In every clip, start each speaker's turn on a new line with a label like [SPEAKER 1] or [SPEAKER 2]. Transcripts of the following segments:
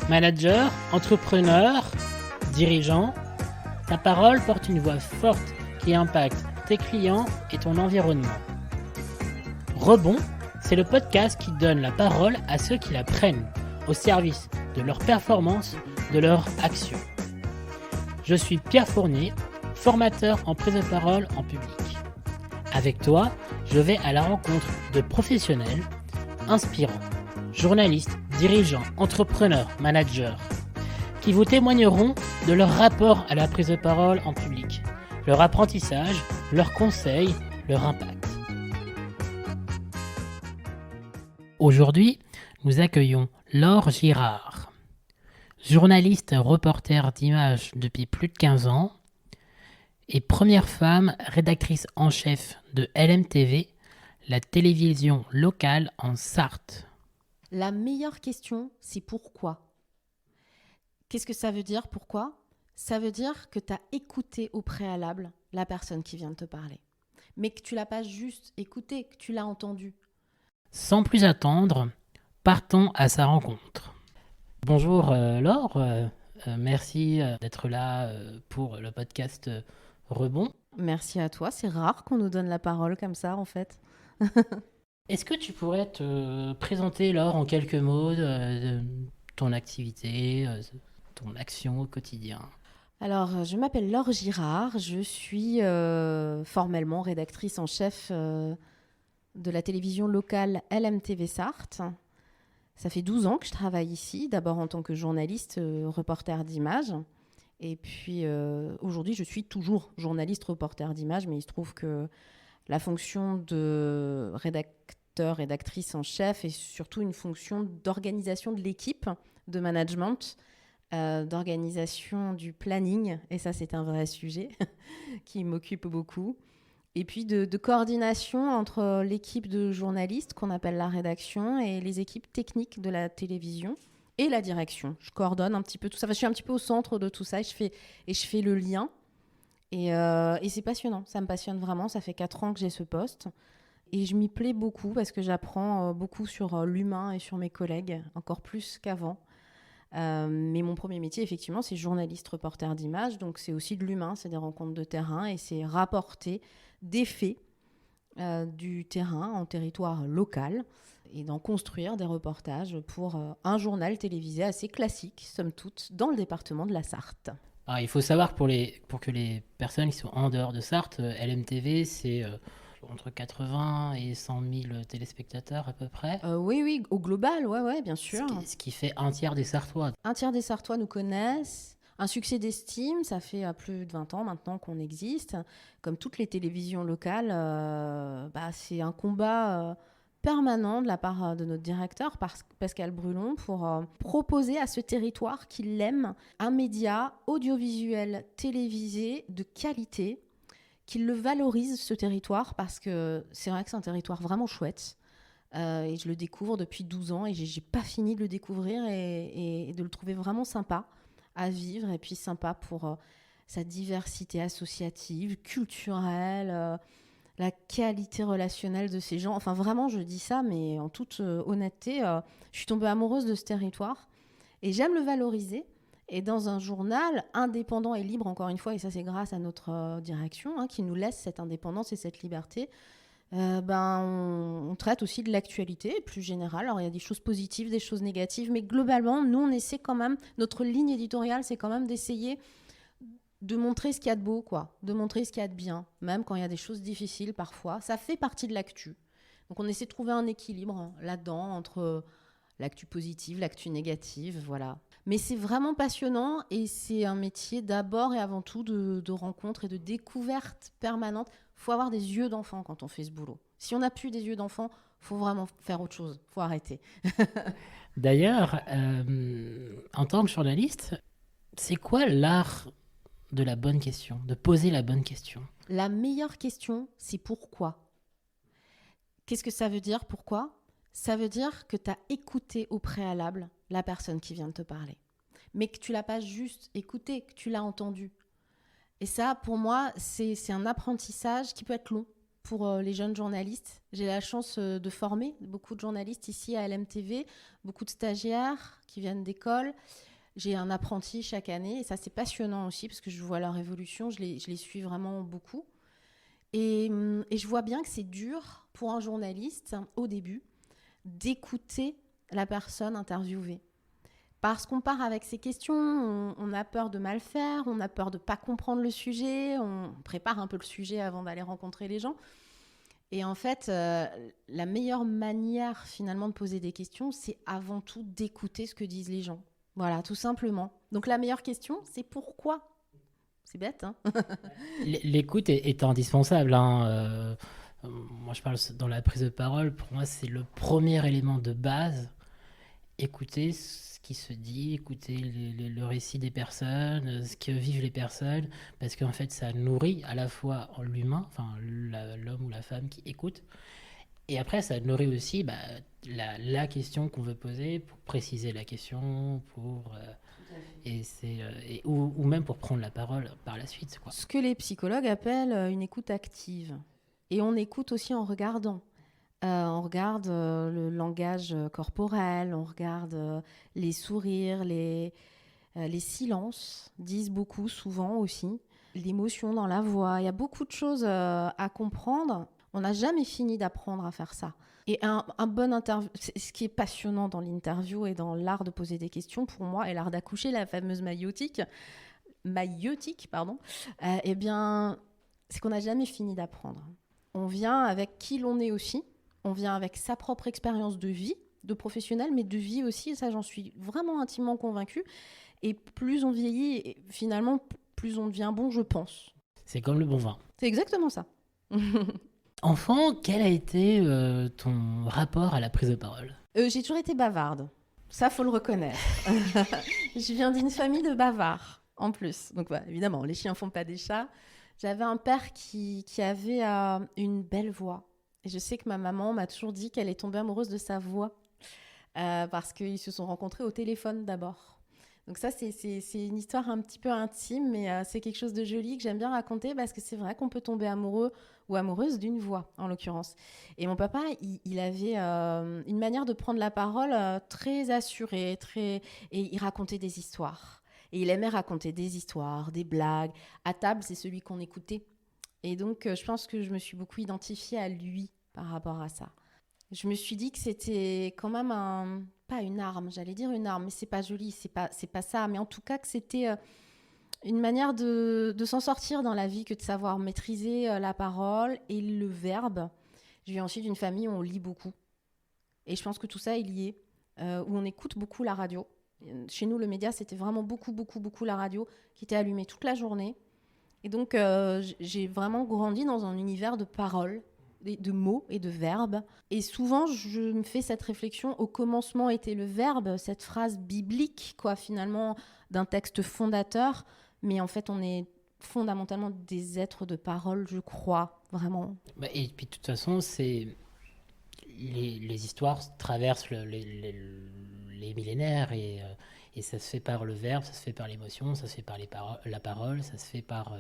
[SPEAKER 1] Manager, entrepreneur, dirigeant, ta parole porte une voix forte qui impacte tes clients et ton environnement. Rebond, c'est le podcast qui donne la parole à ceux qui la prennent, au service de leur performance, de leur action. Je suis Pierre Fournier, formateur en prise de parole en public. Avec toi, je vais à la rencontre de professionnels inspirants, journalistes, dirigeants, entrepreneurs, managers, qui vous témoigneront de leur rapport à la prise de parole en public, leur apprentissage, leurs conseils, leur impact. Aujourd'hui, nous accueillons Laure Girard, journaliste reporter d'images depuis plus de 15 ans et première femme rédactrice en chef de LMTV, la télévision locale en Sarthe.
[SPEAKER 2] La meilleure question, c'est pourquoi. Qu'est-ce que ça veut dire, pourquoi ? Ça veut dire que tu as écouté au préalable la personne qui vient de te parler. Mais que tu l'as pas juste écouté, que tu l'as entendu.
[SPEAKER 1] Sans plus attendre, partons à sa rencontre. Bonjour Laure, merci d'être là pour le podcast Rebond.
[SPEAKER 2] Merci à toi, c'est rare qu'on nous donne la parole comme ça en fait.
[SPEAKER 1] Est-ce que tu pourrais te présenter, Laure, en quelques mots, de ton activité, ton action au quotidien ?
[SPEAKER 2] Alors, je m'appelle Laure Girard, je suis formellement rédactrice en chef de la télévision locale LMTV Sarthe. Ça fait 12 ans que je travaille ici, d'abord en tant que journaliste, reporter d'images. Et puis aujourd'hui, je suis toujours journaliste reporter d'images, mais il se trouve que la fonction de rédactrice en chef est surtout une fonction d'organisation de l'équipe, de management, d'organisation du planning, et ça c'est un vrai sujet qui m'occupe beaucoup, et puis de coordination entre l'équipe de journalistes qu'on appelle la rédaction et les équipes techniques de la télévision et la direction. Je coordonne un petit peu tout ça, enfin, je suis un petit peu au centre de tout ça et je fais le lien. Et c'est passionnant, ça me passionne vraiment, ça fait 4 ans que j'ai ce poste. Et je m'y plais beaucoup parce que j'apprends beaucoup sur l'humain et sur mes collègues, encore plus qu'avant. Mais mon premier métier, effectivement, c'est journaliste reporter d'images, donc c'est aussi de l'humain, c'est des rencontres de terrain et c'est rapporter des faits du terrain en territoire local et d'en construire des reportages pour un journal télévisé assez classique, somme toute, dans le département de la Sarthe.
[SPEAKER 1] Alors, il faut savoir pour que les personnes qui sont en dehors de Sarthe, LMTV, c'est entre 80 et 100 000 téléspectateurs à peu près.
[SPEAKER 2] Oui, au global, ouais, bien sûr.
[SPEAKER 1] Ce qui fait un tiers des Sarthois.
[SPEAKER 2] Un tiers des Sarthois nous connaissent. Un succès d'estime, ça fait plus de 20 ans maintenant qu'on existe. Comme toutes les télévisions locales, c'est un combat permanent de la part de notre directeur, Pascal Brulon, pour proposer à ce territoire qu'il aime un média audiovisuel télévisé de qualité, qu'il le valorise, ce territoire, parce que c'est vrai que c'est un territoire vraiment chouette. Et je le découvre depuis 12 ans et j'ai pas fini de le découvrir et de le trouver vraiment sympa à vivre, et puis sympa pour sa diversité associative, culturelle, la qualité relationnelle de ces gens. Enfin, vraiment, je dis ça, mais en toute honnêteté, je suis tombée amoureuse de ce territoire et j'aime le valoriser. Et dans un journal indépendant et libre, encore une fois, et ça c'est grâce à notre direction qui nous laisse cette indépendance et cette liberté, on traite aussi de l'actualité plus générale. Alors il y a des choses positives, des choses négatives, mais globalement, nous on essaie quand même, notre ligne éditoriale, c'est quand même d'essayer de montrer ce qu'il y a de beau, de montrer ce qu'il y a de bien, même quand il y a des choses difficiles parfois. Ça fait partie de l'actu. Donc on essaie de trouver un équilibre là-dedans entre l'actu positive, l'actu négative, voilà. Mais c'est vraiment passionnant et c'est un métier d'abord et avant tout de rencontres et de découvertes permanentes. Il faut avoir des yeux d'enfant quand on fait ce boulot. Si on n'a plus des yeux d'enfant, il faut vraiment faire autre chose. Il faut arrêter.
[SPEAKER 1] D'ailleurs, en tant que journaliste, c'est quoi l'art de la bonne question, de poser la bonne question ?
[SPEAKER 2] La meilleure question, c'est pourquoi. Qu'est-ce que ça veut dire, pourquoi ? Ça veut dire que tu as écouté au préalable la personne qui vient de te parler. Mais que tu l'as pas juste écouté, que tu l'as entendu. Et ça, pour moi, c'est un apprentissage qui peut être long. pour les jeunes journalistes. J'ai la chance de former beaucoup de journalistes ici à LMTV, beaucoup de stagiaires qui viennent d'école. J'ai un apprenti chaque année et ça, c'est passionnant aussi parce que je vois leur évolution, je les suis vraiment beaucoup. Et je vois bien que c'est dur pour un journaliste, au début, d'écouter la personne interviewée. Parce qu'on part avec ces questions, on a peur de mal faire, on a peur de ne pas comprendre le sujet, on prépare un peu le sujet avant d'aller rencontrer les gens. Et en fait, la meilleure manière finalement de poser des questions, c'est avant tout d'écouter ce que disent les gens. Voilà, tout simplement. Donc la meilleure question, c'est pourquoi ? C'est bête, hein ?
[SPEAKER 1] L'écoute est indispensable, hein. Moi, je parle dans la prise de parole. Pour moi, c'est le premier élément de base. Écouter ce qui se dit, écouter le récit des personnes, ce que vivent les personnes, parce qu'en fait, ça nourrit à la fois l'humain, enfin l'homme ou la femme qui écoute, et après, ça nourrit aussi la question qu'on veut poser pour préciser la question, ou même pour prendre la parole par la suite, quoi.
[SPEAKER 2] Ce que les psychologues appellent une écoute active. Et on écoute aussi en regardant. On regarde le langage corporel, on regarde les sourires, les silences disent beaucoup souvent aussi. L'émotion dans la voix, il y a beaucoup de choses à comprendre. On n'a jamais fini d'apprendre à faire ça. Et un bon interview, ce qui est passionnant dans l'interview et dans l'art de poser des questions, pour moi, et l'art d'accoucher, la fameuse maïeutique, eh bien, c'est qu'on n'a jamais fini d'apprendre. On vient avec qui l'on est aussi, on vient avec sa propre expérience de vie, de professionnel, mais de vie aussi, et ça j'en suis vraiment intimement convaincue. Et plus on vieillit, et finalement, plus on devient bon, je pense.
[SPEAKER 1] C'est comme le bon vin.
[SPEAKER 2] C'est exactement ça.
[SPEAKER 1] Enfant, quel a été ton rapport à la prise de parole ?
[SPEAKER 2] J'ai toujours été bavarde. Ça, faut le reconnaître. Je viens d'une famille de bavards, en plus. Donc, évidemment, les chiens font pas des chats. J'avais un père qui avait une belle voix. Et je sais que ma maman m'a toujours dit qu'elle est tombée amoureuse de sa voix. Parce qu'ils se sont rencontrés au téléphone d'abord. Donc ça, c'est une histoire un petit peu intime, mais c'est quelque chose de joli que j'aime bien raconter parce que c'est vrai qu'on peut tomber amoureux ou amoureuse d'une voix, en l'occurrence. Et mon papa, il avait une manière de prendre la parole très assurée, et il racontait des histoires. Et il aimait raconter des histoires, des blagues. À table, c'est celui qu'on écoutait. Et donc, je pense que je me suis beaucoup identifiée à lui par rapport à ça. Je me suis dit que c'était quand même pas une arme, j'allais dire une arme, mais c'est pas joli, c'est pas ça. Mais en tout cas, que c'était une manière de s'en sortir dans la vie que de savoir maîtriser la parole et le verbe. Je viens ensuite d'une famille où on lit beaucoup. Et je pense que tout ça est lié, où on écoute beaucoup la radio. Chez nous, le média, c'était vraiment beaucoup la radio qui était allumée toute la journée. Et donc, j'ai vraiment grandi dans un univers de paroles, de mots et de verbes. Et souvent, je me fais cette réflexion, au commencement était le verbe, cette phrase biblique, quoi, finalement, d'un texte fondateur. Mais en fait, on est fondamentalement des êtres de parole, je crois, vraiment.
[SPEAKER 1] Et puis, de toute façon, les histoires traversent les millénaires et ça se fait par le verbe, ça se fait par l'émotion, ça se fait par la parole, ça se fait par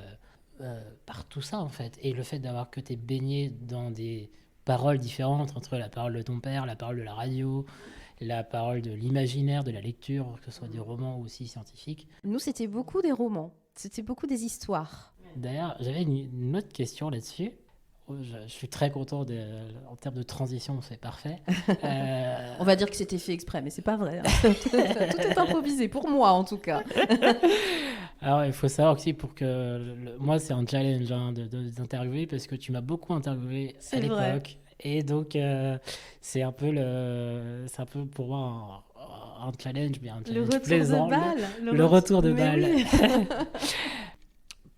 [SPEAKER 1] tout ça en fait. Et le fait d'avoir que t'es baigné dans des paroles différentes entre la parole de ton père, la parole de la radio, la parole de l'imaginaire, de la lecture, que ce soit des romans ou aussi scientifiques.
[SPEAKER 2] Nous, c'était beaucoup des romans, c'était beaucoup des histoires.
[SPEAKER 1] D'ailleurs, j'avais une autre question là-dessus. Je suis très content en termes de transition, c'est parfait.
[SPEAKER 2] On va dire que c'était fait exprès, mais c'est pas vrai. Hein. Tout est improvisé, pour moi en tout cas.
[SPEAKER 1] Alors, il faut savoir aussi moi, c'est un challenge d'interviewer parce que tu m'as beaucoup interviewé à l'époque.
[SPEAKER 2] Vrai.
[SPEAKER 1] Et donc, c'est un peu pour moi un challenge, mais un challenge plaisant. Le retour de balle. Oui.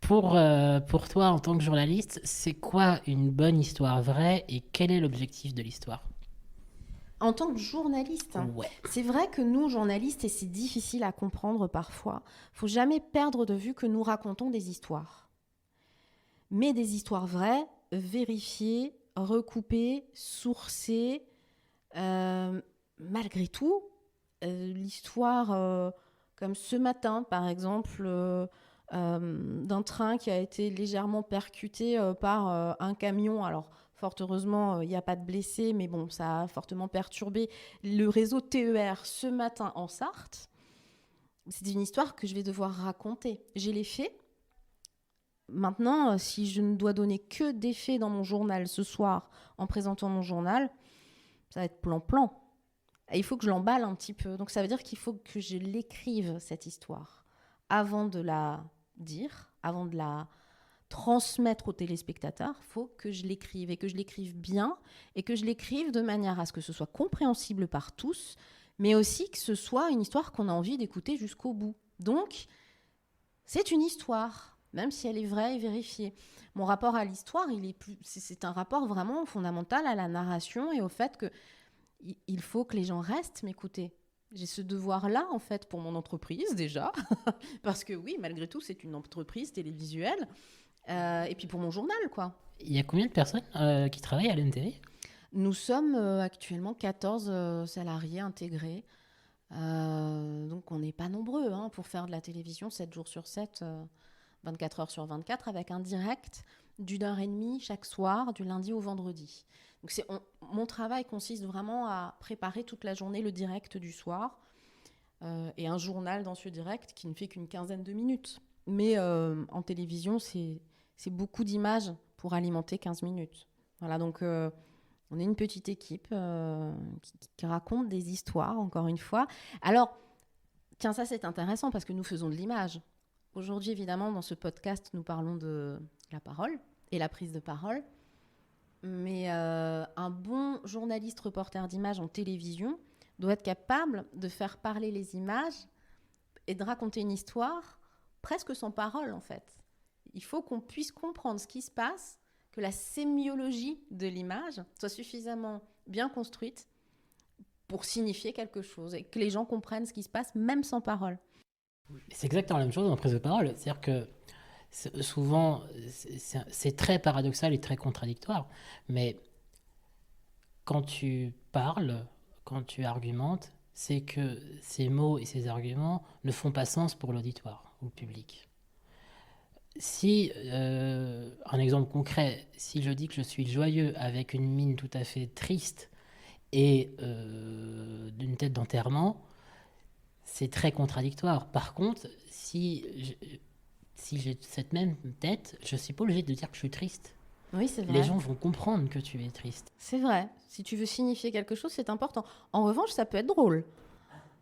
[SPEAKER 1] Pour toi, en tant que journaliste, c'est quoi une bonne histoire vraie et quel est l'objectif de l'histoire ?
[SPEAKER 2] En tant que journaliste,
[SPEAKER 1] ouais.
[SPEAKER 2] C'est vrai que nous, journalistes, et c'est difficile à comprendre parfois, il ne faut jamais perdre de vue que nous racontons des histoires. Mais des histoires vraies, vérifiées, recoupées, sourcées. Malgré tout, l'histoire, comme ce matin, par exemple, d'un train qui a été légèrement percuté par un camion. Alors, fort heureusement, il n'y a pas de blessés, mais bon, ça a fortement perturbé le réseau TER ce matin en Sarthe. C'est une histoire que je vais devoir raconter. J'ai les faits. Maintenant, si je ne dois donner que des faits dans mon journal ce soir, en présentant mon journal, ça va être plan-plan. Et il faut que je l'emballe un petit peu. Donc ça veut dire qu'il faut que je l'écrive, cette histoire, avant de la dire, avant de la transmettre aux téléspectateurs. Il faut que je l'écrive et que je l'écrive bien et que je l'écrive de manière à ce que ce soit compréhensible par tous, mais aussi que ce soit une histoire qu'on a envie d'écouter jusqu'au bout. Donc, c'est une histoire, même si elle est vraie et vérifiée. Mon rapport à l'histoire, c'est un rapport vraiment fondamental à la narration et au fait que il faut que les gens restent m'écouter. J'ai ce devoir-là, en fait, pour mon entreprise, déjà. Parce que oui, malgré tout, c'est une entreprise télévisuelle. Et puis pour mon journal, quoi.
[SPEAKER 1] Il y a combien de personnes qui travaillent à l'NTV ?
[SPEAKER 2] Nous sommes actuellement 14 salariés intégrés. Donc on n'est pas nombreux pour faire de la télévision 7 jours sur 7, 24 heures sur 24, avec un direct d'1h30 chaque soir, du lundi au vendredi. Donc mon travail consiste vraiment à préparer toute la journée le direct du soir et un journal dans ce direct qui ne fait qu'une quinzaine de minutes. Mais en télévision, c'est beaucoup d'images pour alimenter 15 minutes. Voilà, donc on est une petite équipe qui raconte des histoires, encore une fois. Alors, tiens, ça c'est intéressant parce que nous faisons de l'image. Aujourd'hui, évidemment, dans ce podcast, nous parlons de la parole et la prise de parole. Mais un bon journaliste reporter d'images en télévision doit être capable de faire parler les images et de raconter une histoire presque sans parole, en fait. Il faut qu'on puisse comprendre ce qui se passe, que la sémiologie de l'image soit suffisamment bien construite pour signifier quelque chose et que les gens comprennent ce qui se passe, même sans parole.
[SPEAKER 1] C'est exactement la même chose en prise de parole. C'est-à-dire que souvent, c'est très paradoxal et très contradictoire, mais quand tu parles, quand tu argumentes, c'est que ces mots et ces arguments ne font pas sens pour l'auditoire ou le public. Si, un exemple concret, si je dis que je suis joyeux avec une mine tout à fait triste et d'une tête d'enterrement, c'est très contradictoire. Par contre, si j'ai cette même tête, je ne suis pas obligé de dire que je suis triste.
[SPEAKER 2] Oui, c'est vrai.
[SPEAKER 1] Les gens vont comprendre que tu es triste.
[SPEAKER 2] C'est vrai. Si tu veux signifier quelque chose, c'est important. En revanche, ça peut être drôle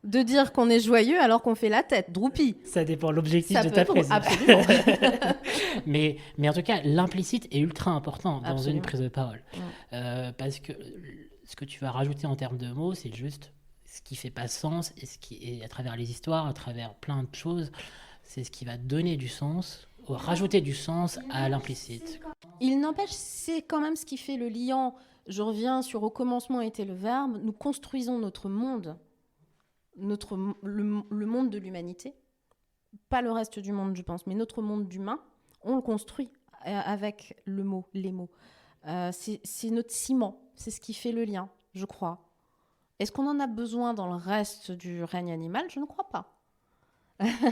[SPEAKER 2] de dire qu'on est joyeux alors qu'on fait la tête, droupie.
[SPEAKER 1] Ça dépend de l'objectif
[SPEAKER 2] Ça
[SPEAKER 1] de
[SPEAKER 2] peut
[SPEAKER 1] ta
[SPEAKER 2] être
[SPEAKER 1] prise.
[SPEAKER 2] absolument.
[SPEAKER 1] mais en tout cas, l'implicite est ultra important dans
[SPEAKER 2] Absolument.
[SPEAKER 1] une prise de parole. Parce que ce que tu vas rajouter en termes de mots, c'est juste ce qui fait pas sens et à travers les histoires, à travers plein de choses, c'est ce qui va donner du sens, ou rajouter du sens à l'implicite.
[SPEAKER 2] Il n'empêche, c'est quand même ce qui fait le liant. Je reviens sur au commencement était le verbe. Nous construisons notre monde, le monde de l'humanité. Pas le reste du monde, je pense, mais notre monde d'humain, on le construit avec le mot, les mots. C'est notre ciment, c'est ce qui fait le lien, je crois. Est-ce qu'on en a besoin dans le reste du règne animal ? Je ne crois pas.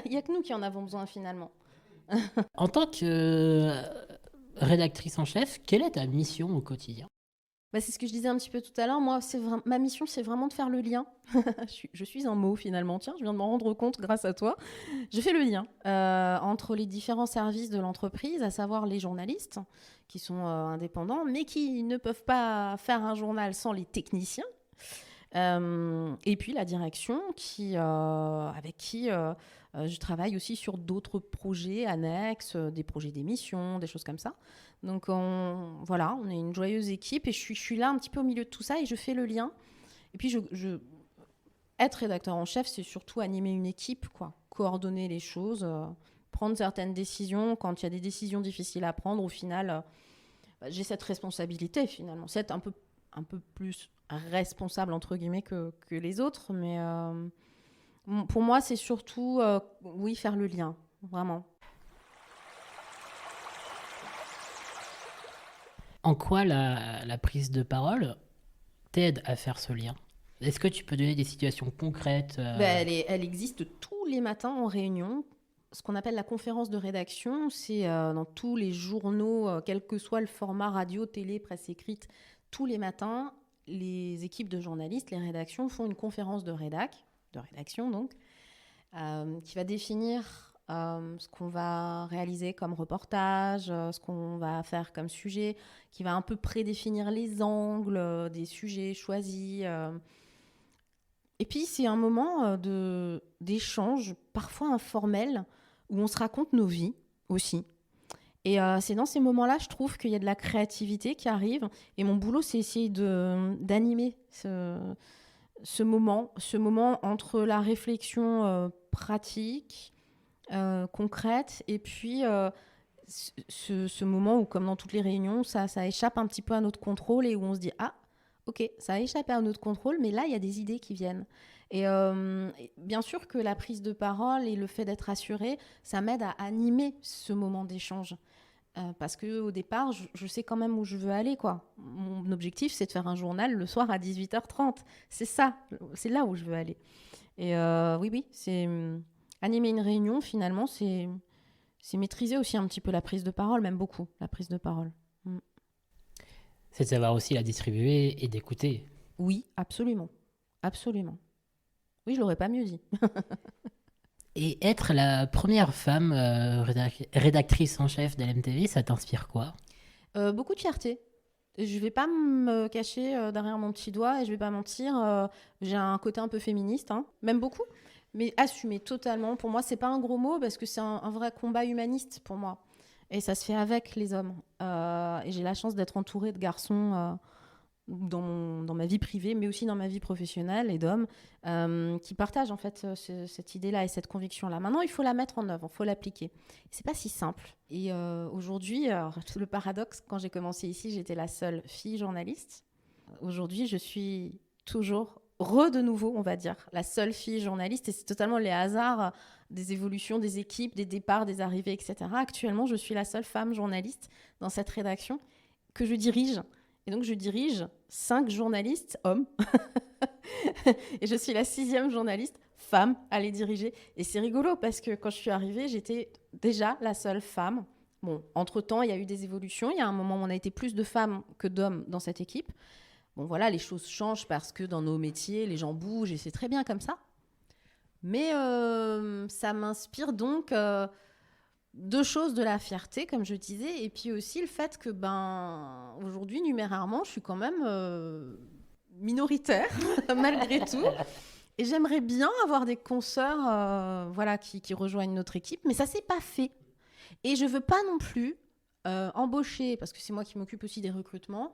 [SPEAKER 2] Il n'y a que nous qui en avons besoin finalement.
[SPEAKER 1] En tant que rédactrice en chef, quelle est ta mission au quotidien ?
[SPEAKER 2] C'est ce que je disais un petit peu tout à l'heure. Moi, ma mission, c'est vraiment de faire le lien. Je suis un mot finalement. Tiens, je viens de m'en rendre compte grâce à toi. Je fais le lien entre les différents services de l'entreprise, à savoir les journalistes qui sont indépendants, mais qui ne peuvent pas faire un journal sans les techniciens. Et puis la direction avec qui je travaille aussi sur d'autres projets annexes, des projets d'émission, des choses comme ça. Donc on est une joyeuse équipe et je suis là un petit peu au milieu de tout ça et je fais le lien. Et puis être rédacteur en chef, c'est surtout animer une équipe, quoi, coordonner les choses, prendre certaines décisions. Quand il y a des décisions difficiles à prendre, au final, j'ai cette responsabilité finalement, c'est être un peu plus responsable entre guillemets que les autres, mais pour moi c'est surtout faire le lien, vraiment.
[SPEAKER 1] En quoi la prise de parole t'aide à faire ce lien ? Est-ce que tu peux donner des situations concrètes
[SPEAKER 2] Elle existe tous les matins en réunion ce qu'on appelle la conférence de rédaction. C'est dans tous les journaux, quel que soit le format radio, télé, presse écrite, tous les matins, les équipes de journalistes, les rédactions font une conférence de rédaction donc, qui va définir ce qu'on va réaliser comme reportage, ce qu'on va faire comme sujet, qui va un peu prédéfinir les angles des sujets choisis. Et puis, c'est un moment d'échange, parfois informel, où on se raconte nos vies aussi. Et c'est dans ces moments-là, je trouve qu'il y a de la créativité qui arrive. Et mon boulot, c'est essayer d'animer ce moment entre la réflexion pratique, concrète, et puis ce moment où, comme dans toutes les réunions, ça échappe un petit peu à notre contrôle et où on se dit « Ah, ok, ça a échappé à notre contrôle, mais là, il y a des idées qui viennent. » Et bien sûr que la prise de parole et le fait d'être assuré, ça m'aide à animer ce moment d'échange. Parce qu'au départ, je sais quand même où je veux aller, quoi. Mon objectif, c'est de faire un journal le soir à 18h30. C'est ça, c'est là où je veux aller. Et oui, c'est animer une réunion, finalement, c'est maîtriser aussi un petit peu la prise de parole, même beaucoup, la prise de parole.
[SPEAKER 1] C'est de savoir aussi la distribuer et d'écouter.
[SPEAKER 2] Oui, absolument. Absolument. Oui, je l'aurais pas mieux dit.
[SPEAKER 1] Et être la première femme rédactrice en chef de l'MTV, ça t'inspire quoi ?
[SPEAKER 2] Beaucoup de fierté. Je vais pas me cacher derrière mon petit doigt et je vais pas mentir. J'ai un côté un peu féministe, hein, même beaucoup, mais assumé totalement. Pour moi, c'est pas un gros mot parce que c'est un vrai combat humaniste pour moi. Et ça se fait avec les hommes. Et j'ai la chance d'être entourée de garçons dans ma vie privée, mais aussi dans ma vie professionnelle, et d'hommes qui partagent en fait cette idée-là et cette conviction-là. Maintenant, il faut la mettre en œuvre, il faut l'appliquer. C'est pas si simple. Et aujourd'hui, le paradoxe, quand j'ai commencé ici, j'étais la seule fille journaliste. Aujourd'hui, je suis toujours de nouveau, on va dire, la seule fille journaliste, et c'est totalement les hasards des évolutions des équipes, des départs, des arrivées, etc. Actuellement, je suis la seule femme journaliste dans cette rédaction que je dirige. Et donc, je dirige 5 journalistes hommes. Et je suis la 6e journaliste femme à les diriger. Et c'est rigolo parce que quand je suis arrivée, j'étais déjà la seule femme. Bon, entre-temps, il y a eu des évolutions. Il y a un moment où on a été plus de femmes que d'hommes dans cette équipe. Bon, voilà, les choses changent parce que dans nos métiers, les gens bougent et c'est très bien comme ça. Mais ça m'inspire donc... 2 choses, de la fierté, comme je disais, et puis aussi le fait que, aujourd'hui, numérairement, je suis quand même minoritaire, malgré tout. Et j'aimerais bien avoir des consoeurs qui rejoignent notre équipe, mais ça s'est pas fait. Et je veux pas non plus embaucher, parce que c'est moi qui m'occupe aussi des recrutements,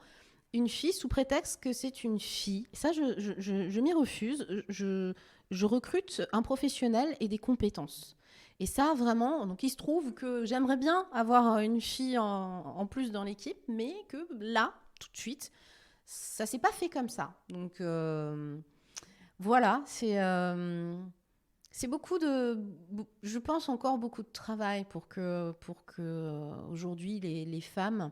[SPEAKER 2] une fille sous prétexte que c'est une fille. Ça, je m'y refuse. Je recrute un professionnel et des compétences. Et ça, vraiment, donc il se trouve que j'aimerais bien avoir une fille en plus dans l'équipe, mais que là, tout de suite, ça s'est pas fait comme ça. Donc voilà, c'est beaucoup je pense encore beaucoup de travail pour que aujourd'hui les femmes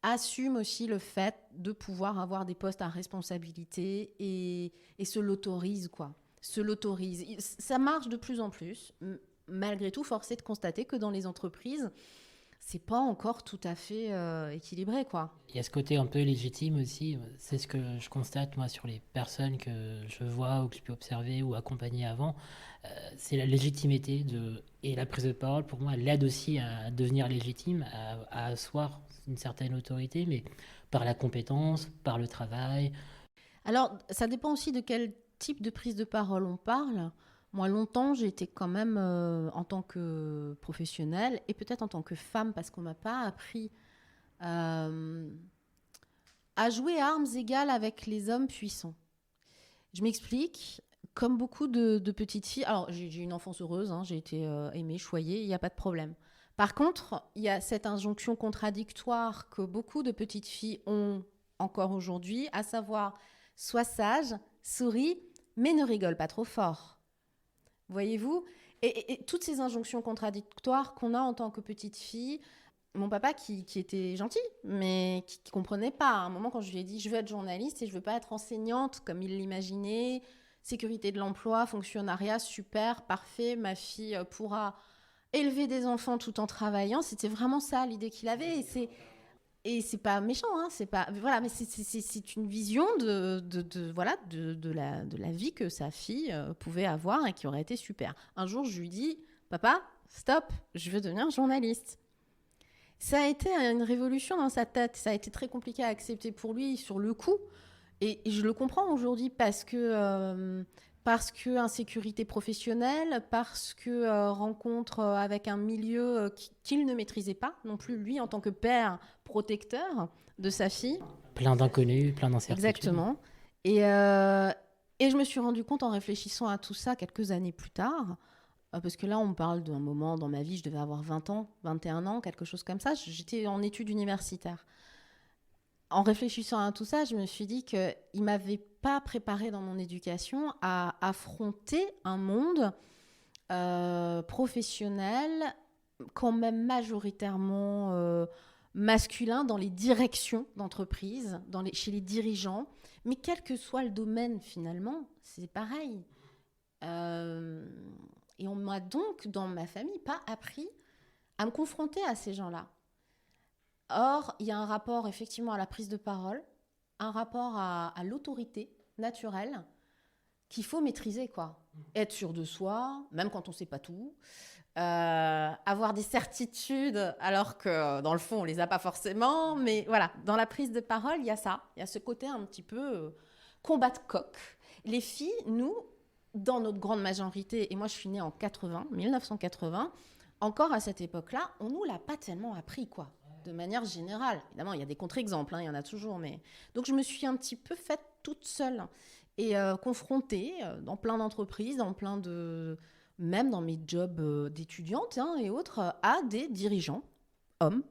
[SPEAKER 2] assument aussi le fait de pouvoir avoir des postes à responsabilité et se l'autorisent, quoi. Se l'autorisent. Ça marche de plus en plus. Malgré tout, force est de constater que dans les entreprises, c'est pas encore tout à fait équilibré, quoi.
[SPEAKER 1] Il y a ce côté un peu légitime aussi. C'est ce que je constate, moi, sur les personnes que je vois ou que je peux observer ou accompagner avant. C'est la légitimité et la prise de parole, pour moi, elle aide aussi à devenir légitime, à asseoir une certaine autorité, mais par la compétence, par le travail.
[SPEAKER 2] Alors, ça dépend aussi de quel type de prise de parole on parle. Moi, longtemps, j'ai été quand même, en tant que professionnelle et peut-être en tant que femme, parce qu'on ne m'a pas appris à jouer à armes égales avec les hommes puissants. Je m'explique. Comme beaucoup de petites filles, alors j'ai une enfance heureuse, hein, j'ai été aimée, choyée, il n'y a pas de problème. Par contre, il y a cette injonction contradictoire que beaucoup de petites filles ont encore aujourd'hui, à savoir, sois sage, souris, mais ne rigole pas trop fort. Voyez-vous ? Et toutes ces injonctions contradictoires qu'on a en tant que petite fille, mon papa qui était gentil, mais qui ne comprenait pas. À un moment, quand je lui ai dit « je veux être journaliste et je ne veux pas être enseignante » comme il l'imaginait, sécurité de l'emploi, fonctionnariat, super, parfait, ma fille pourra élever des enfants tout en travaillant, c'était vraiment ça l'idée qu'il avait. Et c'est pas méchant, hein, c'est pas voilà, mais c'est une vision de la vie que sa fille pouvait avoir et qui aurait été super. Un jour, je lui dis, papa, stop, je veux devenir journaliste. Ça a été une révolution dans sa tête. Ça a été très compliqué à accepter pour lui sur le coup. Et je le comprends aujourd'hui parce que insécurité professionnelle, parce que rencontre avec un milieu qu'il ne maîtrisait pas non plus, lui, en tant que père protecteur de sa fille.
[SPEAKER 1] Plein d'inconnus, plein d'incertitudes.
[SPEAKER 2] Exactement. Et je me suis rendu compte en réfléchissant à tout ça quelques années plus tard, parce que là, on parle d'un moment dans ma vie, je devais avoir 20 ans, 21 ans, quelque chose comme ça. J'étais en études universitaires. En réfléchissant à tout ça, je me suis dit qu'il ne m'avait pas préparé dans mon éducation à affronter un monde professionnel, quand même majoritairement masculin dans les directions d'entreprise, chez les dirigeants. Mais quel que soit le domaine, finalement, c'est pareil. Et on m'a donc, dans ma famille, pas appris à me confronter à ces gens-là. Or, il y a un rapport effectivement à la prise de parole, un rapport à l'autorité naturelle qu'il faut maîtriser, quoi. Être sûr de soi, même quand on ne sait pas tout. Avoir des certitudes, alors que dans le fond, on ne les a pas forcément. Mais voilà, dans la prise de parole, il y a ça. Il y a ce côté un petit peu combat de coq. Les filles, nous, dans notre grande majorité, et moi je suis née en 1980, encore à cette époque-là, on ne nous l'a pas tellement appris, quoi. De manière générale. Évidemment, il y a des contre-exemples, hein, il y en a toujours. Mais... Donc, je me suis un petit peu faite toute seule et confrontée dans plein d'entreprises, même dans mes jobs d'étudiante et autres, à des dirigeants, hommes,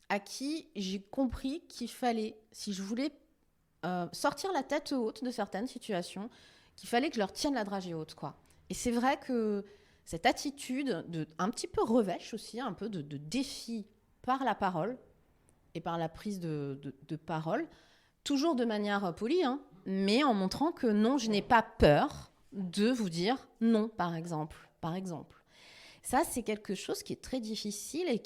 [SPEAKER 2] à qui j'ai compris qu'il fallait, si je voulais sortir la tête haute de certaines situations, qu'il fallait que je leur tienne la dragée haute, quoi. Et c'est vrai que cette attitude un petit peu revêche aussi, un peu de défi par la parole et par la prise de parole, toujours de manière polie, hein, mais en montrant que non, je n'ai pas peur de vous dire non, par exemple. Ça, c'est quelque chose qui est très difficile et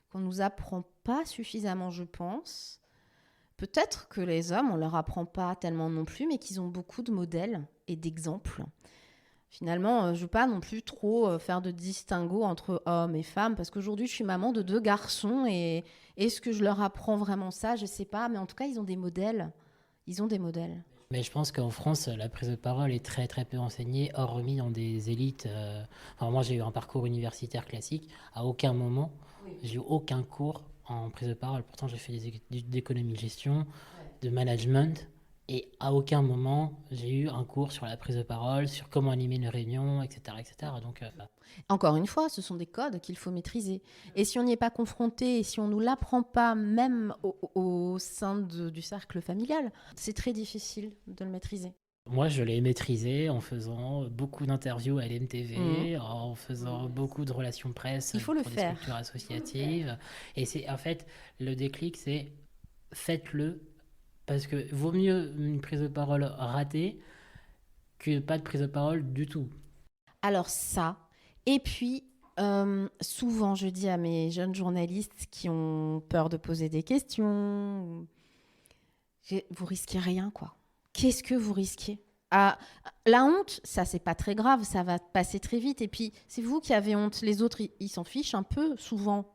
[SPEAKER 2] qu'on ne nous apprend pas suffisamment, je pense. Peut-être que les hommes, on ne leur apprend pas tellement non plus, mais qu'ils ont beaucoup de modèles et d'exemples. Finalement, je ne veux pas non plus trop faire de distinguo entre hommes et femmes, parce qu'aujourd'hui, je suis maman de 2 garçons, et est-ce que je leur apprends vraiment ça? Je ne sais pas, mais en tout cas, ils ont des modèles.
[SPEAKER 1] Mais je pense qu'en France, la prise de parole est très très peu enseignée, hormis dans des élites. Enfin, moi, j'ai eu un parcours universitaire classique. À aucun moment, j'ai eu aucun cours en prise de parole. Pourtant, j'ai fait des études d'économie de gestion, de management. Et à aucun moment, j'ai eu un cours sur la prise de parole, sur comment animer une réunion, etc. etc. Donc,
[SPEAKER 2] encore une fois, ce sont des codes qu'il faut maîtriser. Et si on n'y est pas confronté, et si on ne nous l'apprend pas, même au sein du cercle familial, c'est très difficile de le maîtriser.
[SPEAKER 1] Moi, je l'ai maîtrisé en faisant beaucoup d'interviews à LMTV, en faisant beaucoup de relations presse
[SPEAKER 2] pour
[SPEAKER 1] des structures associatives. Et c'est en fait, le déclic, c'est faites-le. Parce que vaut mieux une prise de parole ratée que pas de prise de parole du tout.
[SPEAKER 2] Alors ça, et puis souvent je dis à mes jeunes journalistes qui ont peur de poser des questions, vous risquez rien, quoi. Qu'est-ce que vous risquez? La honte, ça c'est pas très grave, ça va passer très vite. Et puis c'est vous qui avez honte, les autres ils s'en fichent un peu souvent.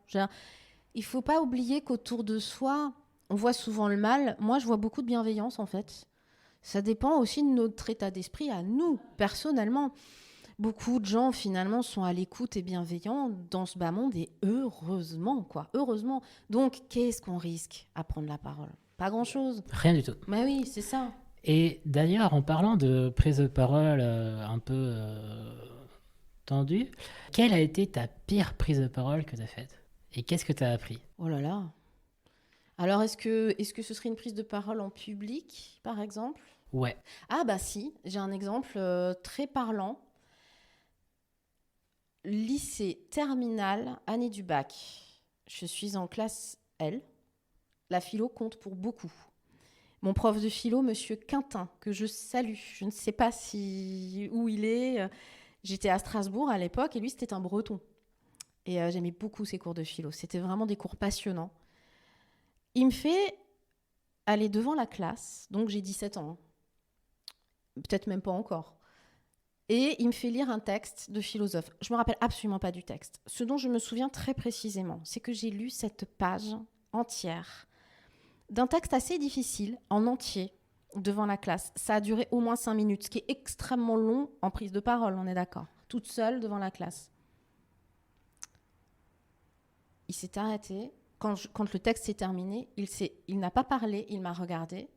[SPEAKER 2] Il faut pas oublier qu'autour de soi, on voit souvent le mal. Moi, je vois beaucoup de bienveillance, en fait. Ça dépend aussi de notre état d'esprit à nous, personnellement. Beaucoup de gens, finalement, sont à l'écoute et bienveillants dans ce bas monde, et heureusement, quoi. Heureusement. Donc, qu'est-ce qu'on risque à prendre la parole? Pas grand-chose.
[SPEAKER 1] Rien du tout.
[SPEAKER 2] Mais oui, c'est ça.
[SPEAKER 1] Et d'ailleurs, en parlant de prise de parole un peu tendue, quelle a été ta pire prise de parole que tu as faite? Et qu'est-ce que tu as appris?
[SPEAKER 2] Oh là là. Alors, est-ce que ce serait une prise de parole en public, par exemple?
[SPEAKER 1] Ouais.
[SPEAKER 2] Ah bah si, j'ai un exemple très parlant. Lycée terminal, année du bac. Je suis en classe L. La philo compte pour beaucoup. Mon prof de philo, monsieur Quintin, que je salue. Je ne sais pas où il est. J'étais à Strasbourg à l'époque et lui, c'était un breton. Et j'aimais beaucoup ses cours de philo. C'était vraiment des cours passionnants. Il me fait aller devant la classe. Donc, j'ai 17 ans. Peut-être même pas encore. Et il me fait lire un texte de philosophe. Je me rappelle absolument pas du texte. Ce dont je me souviens très précisément, c'est que j'ai lu cette page entière d'un texte assez difficile, en entier, devant la classe. Ça a duré au moins 5 minutes, ce qui est extrêmement long en prise de parole, on est d'accord. Toute seule devant la classe. Il s'est arrêté. Quand le texte s'est terminé, il n'a pas parlé, il m'a regardé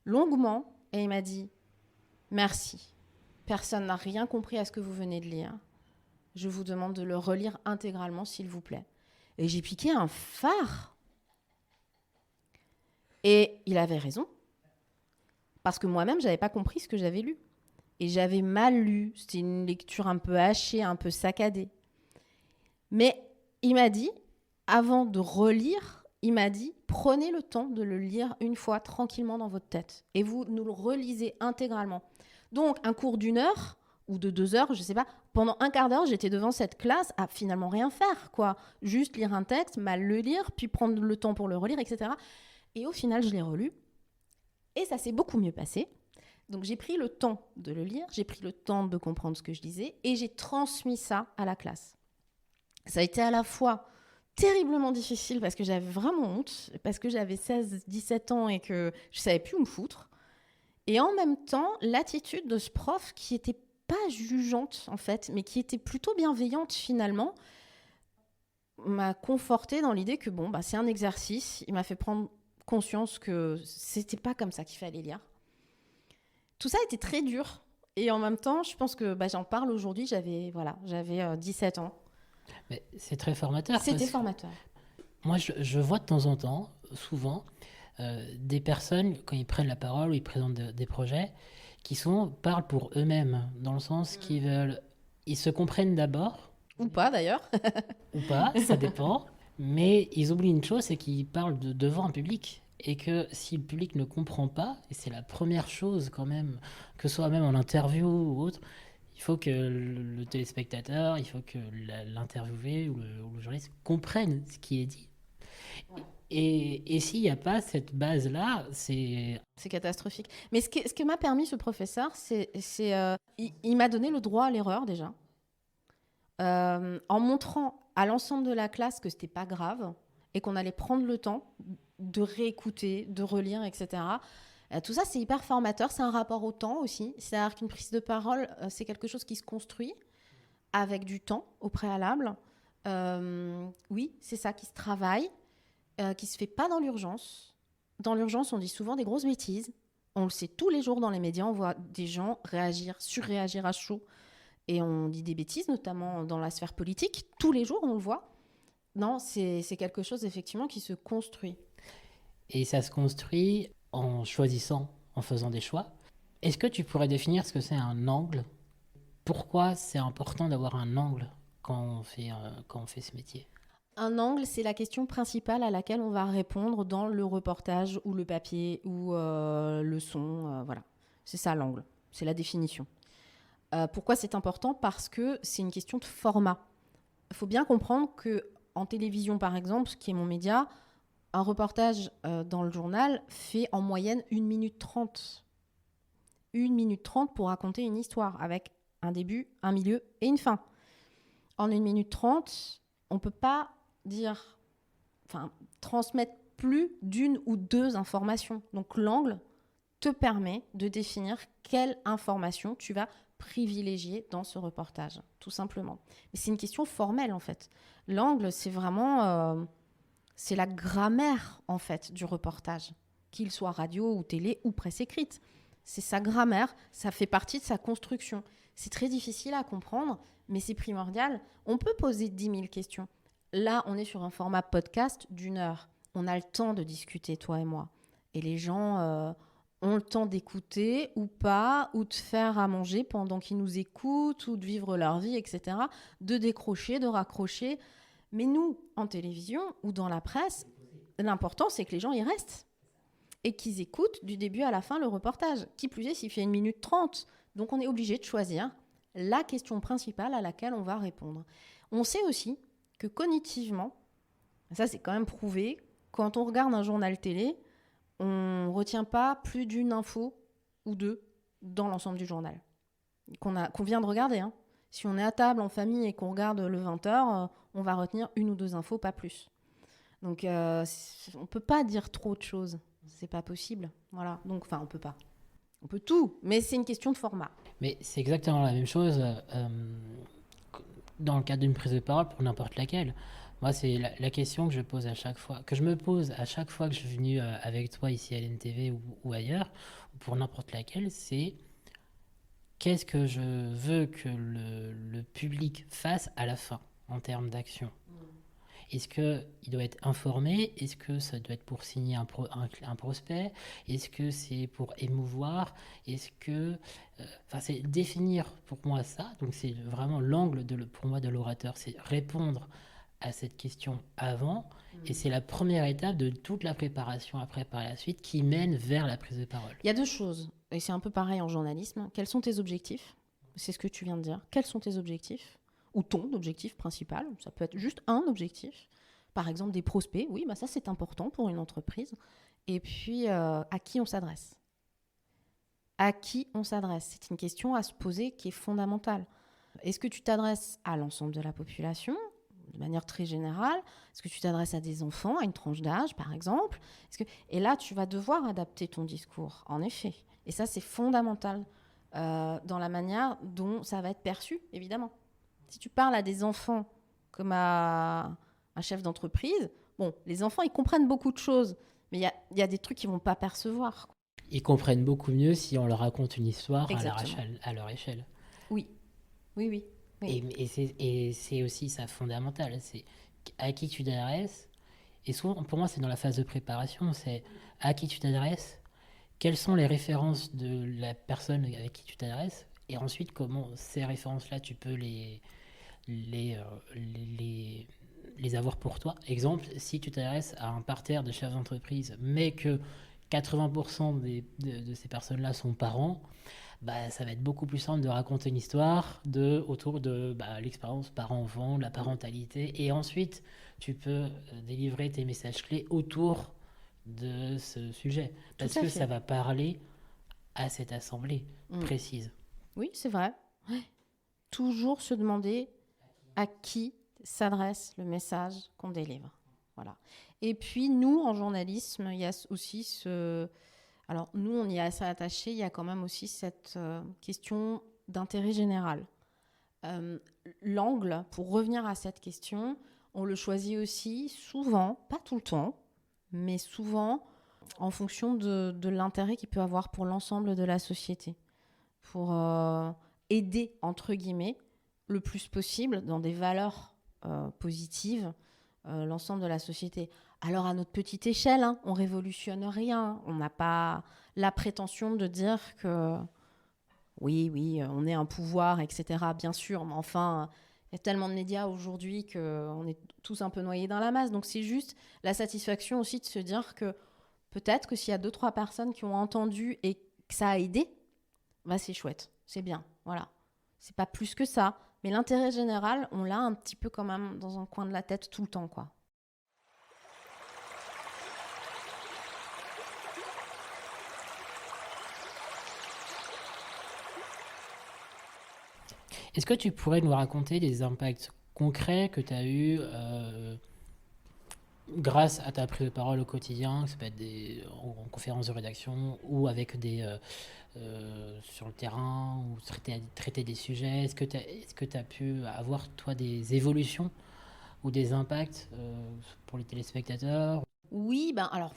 [SPEAKER 2] longuement et il m'a dit « Merci. Personne n'a rien compris à ce que vous venez de lire. Je vous demande de le relire intégralement, s'il vous plaît. » Et j'ai piqué un phare. Et il avait raison. Parce que moi-même, je n'avais pas compris ce que j'avais lu. Et j'avais mal lu. C'était une lecture un peu hachée, un peu saccadée. Mais il m'a dit, avant de relire, il m'a dit, prenez le temps de le lire une fois tranquillement dans votre tête. Et vous nous le relisez intégralement. Donc, un cours d'1 heure ou de 2 heures, je ne sais pas, pendant un quart d'heure, j'étais devant cette classe à finalement rien faire, quoi. Juste lire un texte, mal le lire, puis prendre le temps pour le relire, etc. Et au final, je l'ai relu. Et ça s'est beaucoup mieux passé. Donc, j'ai pris le temps de le lire, j'ai pris le temps de comprendre ce que je lisais, et j'ai transmis ça à la classe. Ça a été à la fois terriblement difficile parce que j'avais vraiment honte, parce que j'avais 16-17 ans et que je ne savais plus où me foutre. Et en même temps, l'attitude de ce prof qui n'était pas jugeante, en fait, mais qui était plutôt bienveillante, finalement, m'a confortée dans l'idée que, bon, c'est un exercice. Il m'a fait prendre conscience que c'était pas comme ça qu'il fallait lire. Tout ça était très dur. Et en même temps, je pense que j'en parle aujourd'hui. J'avais 17 ans.
[SPEAKER 1] Mais c'est très formateur.
[SPEAKER 2] C'était formateur.
[SPEAKER 1] Moi, je vois de temps en temps, souvent, des personnes, quand ils prennent la parole ou ils présentent des projets, qui parlent pour eux-mêmes, dans le sens qu'ils se comprennent d'abord.
[SPEAKER 2] Ou pas, d'ailleurs.
[SPEAKER 1] Ou pas, ça dépend. Mais ils oublient une chose, c'est qu'ils parlent devant un public. Et que si le public ne comprend pas, et c'est la première chose quand même, que ce soit même en interview ou autre, il faut que le téléspectateur, il faut que l'interviewé ou le journaliste comprenne ce qui est dit. Ouais. Et s'il n'y a pas cette base-là, c'est
[SPEAKER 2] catastrophique. Mais ce que m'a permis ce professeur, il m'a donné le droit à l'erreur déjà. En montrant à l'ensemble de la classe que ce n'était pas grave et qu'on allait prendre le temps de réécouter, de relire, etc. Tout ça, c'est hyper formateur. C'est un rapport au temps aussi. C'est-à-dire qu'une prise de parole, c'est quelque chose qui se construit avec du temps au préalable. Oui, c'est ça qui se travaille, qui se fait pas dans l'urgence. Dans l'urgence, on dit souvent des grosses bêtises. On le sait tous les jours dans les médias. On voit des gens surréagir à chaud. Et on dit des bêtises, notamment dans la sphère politique. Tous les jours, on le voit. Non, c'est quelque chose, effectivement, qui se construit.
[SPEAKER 1] Et ça se construit en choisissant, en faisant des choix. Est-ce que tu pourrais définir ce que c'est un angle ? Pourquoi c'est important d'avoir un angle quand on fait ce métier ?
[SPEAKER 2] Un angle, c'est la question principale à laquelle on va répondre dans le reportage ou le papier ou le son. Voilà. C'est ça l'angle, c'est la définition. Pourquoi c'est important ? Parce que c'est une question de format. Il faut bien comprendre qu'en télévision, par exemple, ce qui est mon média, un reportage dans le journal fait en moyenne 1 minute 30. 1 minute 30 pour raconter une histoire avec un début, un milieu et une fin. En 1 minute 30, on ne peut pas transmettre plus d'1 ou 2 informations. Donc l'angle te permet de définir quelle information tu vas privilégier dans ce reportage, tout simplement. Mais c'est une question formelle, en fait. L'angle, c'est vraiment... c'est la grammaire, en fait, du reportage, qu'il soit radio ou télé ou presse écrite. C'est sa grammaire, ça fait partie de sa construction. C'est très difficile à comprendre, mais c'est primordial. On peut poser 10 000 questions. Là, on est sur un format podcast d'1 heure. On a le temps de discuter, toi et moi. Et les gens ont le temps d'écouter ou pas, ou de faire à manger pendant qu'ils nous écoutent, ou de vivre leur vie, etc. De décrocher, de raccrocher. Mais nous, en télévision ou dans la presse, l'important, c'est que les gens y restent et qu'ils écoutent du début à la fin le reportage. Qui plus est, s'il fait 1 minute 30. Donc, on est obligé de choisir la question principale à laquelle on va répondre. On sait aussi que cognitivement, ça c'est quand même prouvé, quand on regarde un journal télé, on ne retient pas plus d'une info ou deux dans l'ensemble du journal qu'on vient de regarder. Hein. Si on est à table en famille et qu'on regarde le 20h, on va retenir une ou deux infos, pas plus. Donc on ne peut pas dire trop de choses. C'est pas possible. Voilà. Donc, on peut pas. On peut tout, mais c'est une question de format.
[SPEAKER 1] Mais c'est exactement la même chose dans le cadre d'une prise de parole pour n'importe laquelle. Moi, c'est la question que je pose à chaque fois, que je me pose à chaque fois que je suis venu avec toi ici à l'NTV ou ailleurs, ou pour n'importe laquelle, c'est qu'est-ce que je veux que le public fasse à la fin en termes d'action. Est-ce qu'il doit être informé? Est-ce que ça doit être pour signer un prospect? Est-ce que c'est pour émouvoir? Est-ce que... c'est définir pour moi ça. Donc c'est vraiment l'angle pour moi de l'orateur. C'est répondre à cette question avant. Et c'est la première étape de toute la préparation après par la suite qui mène vers la prise de parole.
[SPEAKER 2] Il y a deux choses, et c'est un peu pareil en journalisme. Quels sont tes objectifs? C'est ce que tu viens de dire. Quels sont tes objectifs? Ou ton objectif principal, ça peut être juste un objectif. Par exemple, des prospects, oui, ça c'est important pour une entreprise. Et puis, à qui on s'adresse? À qui on s'adresse? C'est une question à se poser qui est fondamentale. Est-ce que tu t'adresses à l'ensemble de la population, de manière très générale? Est-ce que tu t'adresses à des enfants, à une tranche d'âge, par exemple? Et là, tu vas devoir adapter ton discours, en effet. Et ça, c'est fondamental dans la manière dont ça va être perçu, évidemment. Si tu parles à des enfants comme à un chef d'entreprise, les enfants, ils comprennent beaucoup de choses, mais il y a des trucs qu'ils ne vont pas percevoir.
[SPEAKER 1] Ils comprennent beaucoup mieux si on leur raconte une histoire à leur échelle.
[SPEAKER 2] Oui.
[SPEAKER 1] Et c'est aussi ça fondamental, c'est à qui tu t'adresses. Et souvent, pour moi, c'est dans la phase de préparation, c'est à qui tu t'adresses, quelles sont les références de la personne avec qui tu t'adresses, et ensuite comment ces références-là, tu peux les avoir pour toi. Exemple, si tu t'adresses à un parterre de chefs d'entreprise, mais que 80% de ces personnes-là sont parents, ça va être beaucoup plus simple de raconter une histoire autour de l'expérience parent-enfant, la parentalité, et ensuite tu peux délivrer tes messages clés autour de ce sujet, parce que ça va parler à cette assemblée précise.
[SPEAKER 2] Oui, c'est vrai. Toujours se demander à qui s'adresse le message qu'on délivre. Voilà. Et puis, nous, en journalisme, il y a aussi Alors, nous, on y est assez attachés. Il y a quand même aussi cette question d'intérêt général. L'angle, pour revenir à cette question, on le choisit aussi souvent, pas tout le temps, mais souvent en fonction de l'intérêt qu'il peut avoir pour l'ensemble de la société. Pour aider, entre guillemets, le plus possible, dans des valeurs positives, l'ensemble de la société. Alors, à notre petite échelle, on révolutionne rien. On n'a pas la prétention de dire que oui, on est un pouvoir, etc. Bien sûr, mais enfin, il y a tellement de médias aujourd'hui qu'on est tous un peu noyés dans la masse. Donc, c'est juste la satisfaction aussi de se dire que peut-être que s'il y a 2-3 personnes qui ont entendu et que ça a aidé, c'est chouette, c'est bien, voilà. C'est pas plus que ça. Mais l'intérêt général, on l'a un petit peu quand même dans un coin de la tête tout le temps, quoi.
[SPEAKER 1] Est-ce que tu pourrais nous raconter des impacts concrets que tu as eus grâce à ta prise de parole au quotidien, ça peut être en conférence de rédaction ou avec sur le terrain, ou traiter des sujets? Est-ce que tu as pu avoir, toi, des évolutions ou des impacts pour les téléspectateurs?
[SPEAKER 2] Oui, alors,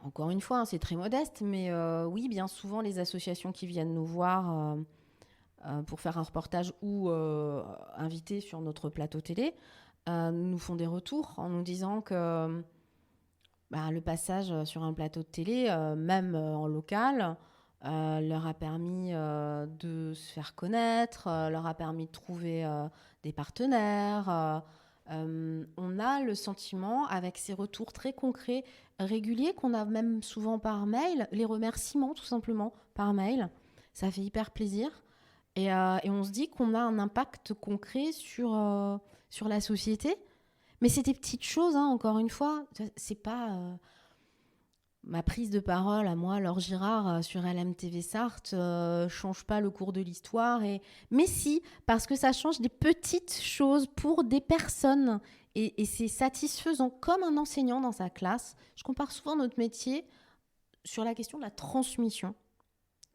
[SPEAKER 2] encore une fois, c'est très modeste, mais oui, bien souvent, les associations qui viennent nous voir pour faire un reportage ou inviter sur notre plateau télé nous font des retours en nous disant que le passage sur un plateau de télé, même en local, leur a permis de se faire connaître, leur a permis de trouver des partenaires. On a le sentiment, avec ces retours très concrets, réguliers, qu'on a même souvent par mail, les remerciements tout simplement par mail, ça fait hyper plaisir. Et on se dit qu'on a un impact concret sur la société. Mais c'est des petites choses, hein, encore une fois. C'est pas ma prise de parole à moi, Laure Girard, sur LMTV Sarthe, change pas le cours de l'histoire. Mais si, parce que ça change des petites choses pour des personnes. Et c'est satisfaisant. Comme un enseignant dans sa classe, je compare souvent notre métier sur la question de la transmission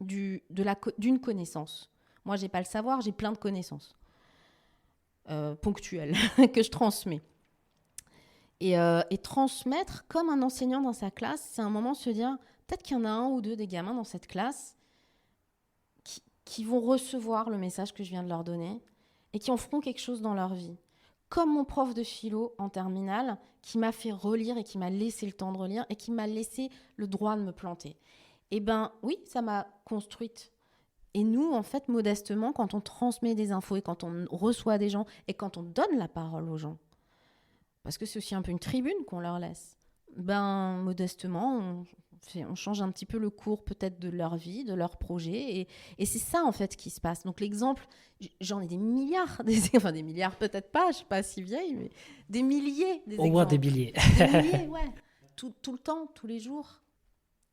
[SPEAKER 2] d'une connaissance. Moi, j'ai pas le savoir, j'ai plein de connaissances ponctuelles que je transmets. Et transmettre comme un enseignant dans sa classe, c'est un moment de se dire, peut-être qu'il y en a un ou deux des gamins dans cette classe qui vont recevoir le message que je viens de leur donner et qui en feront quelque chose dans leur vie. Comme mon prof de philo en terminale qui m'a fait relire et qui m'a laissé le temps de relire et qui m'a laissé le droit de me planter. Eh bien, oui, ça m'a construite. Et nous, en fait, modestement, quand on transmet des infos et quand on reçoit des gens et quand on donne la parole aux gens, parce que c'est aussi un peu une tribune qu'on leur laisse, ben, modestement, on change un petit peu le cours peut-être de leur vie, de leur projet. Et c'est ça, en fait, qui se passe. Donc l'exemple, j'en ai des milliards, enfin des milliards peut-être pas, je ne suis pas si vieille, mais des milliers des exemples.
[SPEAKER 1] Au moins des milliers.
[SPEAKER 2] Des milliers, ouais. Tout le temps, tous les jours.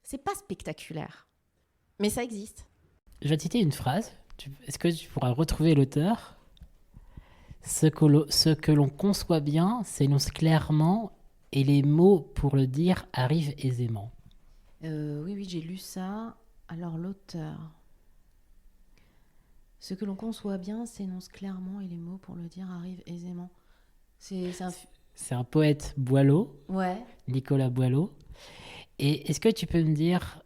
[SPEAKER 2] C'est pas spectaculaire, mais ça existe.
[SPEAKER 1] Je vais te citer une phrase. Est-ce que tu pourras retrouver l'auteur ? Ce que l'on conçoit bien s'énonce clairement et les mots pour le dire arrivent aisément.
[SPEAKER 2] Oui, j'ai lu ça. Alors l'auteur. Ce que l'on conçoit bien s'énonce clairement et les mots pour le dire arrivent aisément.
[SPEAKER 1] C'est un poète Boileau,
[SPEAKER 2] ouais.
[SPEAKER 1] Nicolas Boileau. Et est-ce que tu peux me dire,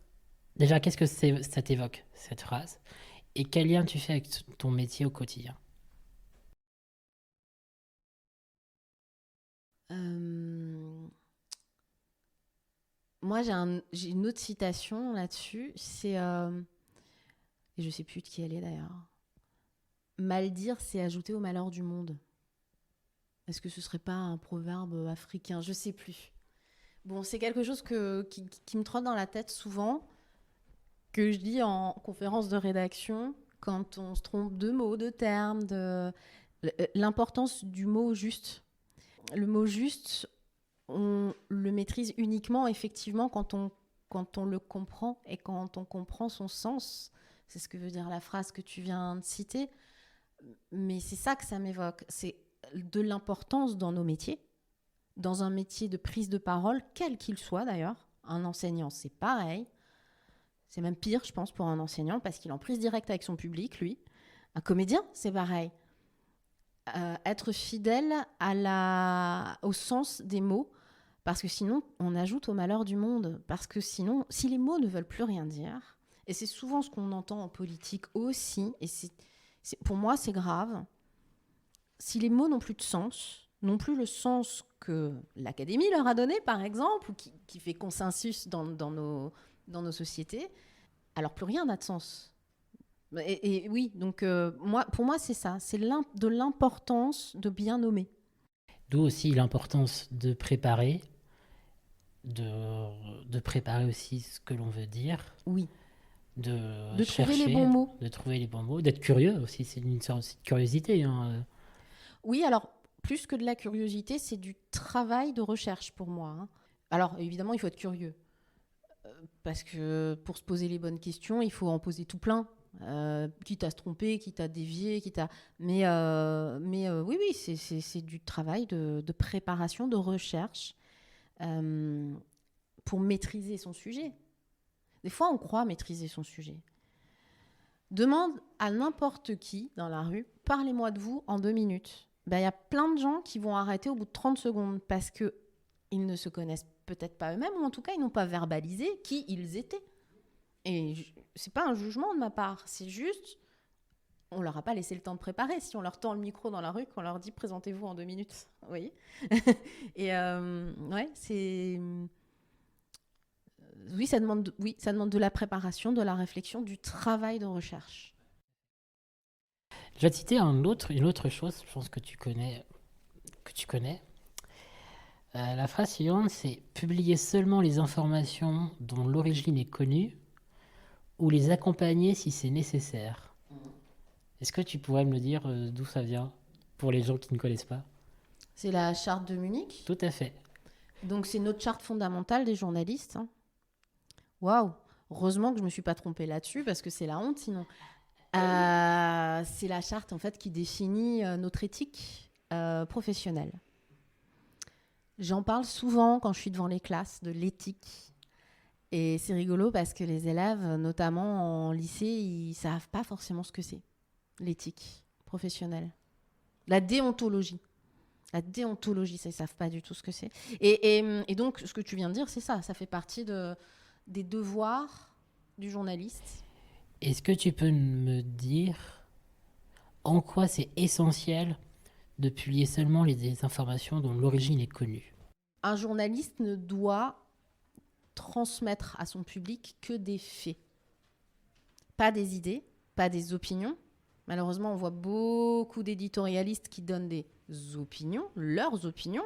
[SPEAKER 1] déjà, qu'est-ce que ça t'évoque, cette phrase ? Et quel lien tu fais avec ton métier au quotidien ?
[SPEAKER 2] Moi, j'ai une autre citation là-dessus. C'est... et je sais plus de qui elle est d'ailleurs. Mal dire, c'est ajouter au malheur du monde. Est-ce que ce serait pas un proverbe africain ? Je sais plus. Bon, c'est quelque chose qui me trotte dans la tête souvent, que je dis en conférence de rédaction, quand on se trompe de mots, de termes, l'importance du mot juste. Le mot juste, on le maîtrise uniquement, effectivement, quand on le comprend et quand on comprend son sens. C'est ce que veut dire la phrase que tu viens de citer. Mais c'est ça que ça m'évoque. C'est de l'importance dans nos métiers, dans un métier de prise de parole, quel qu'il soit d'ailleurs. Un enseignant, c'est pareil. C'est même pire, je pense, pour un enseignant, parce qu'il est en prise directe avec son public, lui. Un comédien, c'est pareil. Être fidèle au sens des mots, parce que sinon, on ajoute au malheur du monde. Parce que sinon, si les mots ne veulent plus rien dire, et c'est souvent ce qu'on entend en politique aussi, et pour moi, c'est grave, si les mots n'ont plus de sens, n'ont plus le sens que l'Académie leur a donné, par exemple, ou qui fait consensus dans nos sociétés, alors plus rien n'a de sens. Et oui, donc pour moi, c'est ça. C'est de l'importance de bien nommer.
[SPEAKER 1] D'où aussi l'importance de préparer, de préparer aussi ce que l'on veut dire.
[SPEAKER 2] Oui.
[SPEAKER 1] De
[SPEAKER 2] chercher, trouver les bons mots.
[SPEAKER 1] De trouver les bons mots, d'être curieux aussi. C'est une sorte de curiosité. Hein.
[SPEAKER 2] Oui, alors, plus que de la curiosité, c'est du travail de recherche pour moi. Hein. Alors, évidemment, il faut être curieux. Parce que pour se poser les bonnes questions, il faut en poser tout plein. Quitte à se tromper, quitte à dévier, Mais oui, c'est du travail de préparation, de recherche pour maîtriser son sujet. Des fois, on croit maîtriser son sujet. Demande à n'importe qui dans la rue, parlez-moi de vous en 2 minutes. Ben, y a plein de gens qui vont arrêter au bout de 30 secondes parce qu'ils ne se connaissent peut-être pas eux-mêmes, ou en tout cas, ils n'ont pas verbalisé qui ils étaient. Et c'est pas un jugement de ma part, c'est juste, on leur a pas laissé le temps de préparer. Si on leur tend le micro dans la rue, qu'on leur dit présentez-vous en 2 minutes, vous voyez. Et ouais, c'est... Oui, ça demande de la préparation, de la réflexion, du travail de recherche.
[SPEAKER 1] Je vais te citer une autre chose, je pense que tu connais. La phrase suivante, c'est « Publier seulement les informations dont l'origine est connue ou les accompagner si c'est nécessaire ». Est-ce que tu pourrais me dire d'où ça vient pour les gens qui ne connaissent pas?
[SPEAKER 2] C'est la charte de Munich.
[SPEAKER 1] Tout à fait.
[SPEAKER 2] Donc, c'est notre charte fondamentale des journalistes. Hein. Waouh! Heureusement que je ne me suis pas trompée là-dessus parce que c'est la honte sinon. C'est la charte en fait qui définit notre éthique professionnelle. J'en parle souvent quand je suis devant les classes de l'éthique. Et c'est rigolo parce que les élèves, notamment en lycée, ils ne savent pas forcément ce que c'est, l'éthique professionnelle. La déontologie. La déontologie, ça, ils ne savent pas du tout ce que c'est. Et donc, ce que tu viens de dire, c'est ça. Ça fait partie des devoirs du journaliste.
[SPEAKER 1] Est-ce que tu peux me dire en quoi c'est essentiel de publier seulement les informations dont l'origine est connue?
[SPEAKER 2] Un journaliste ne doit transmettre à son public que des faits. Pas des idées, pas des opinions. Malheureusement, on voit beaucoup d'éditorialistes qui donnent des opinions, leurs opinions.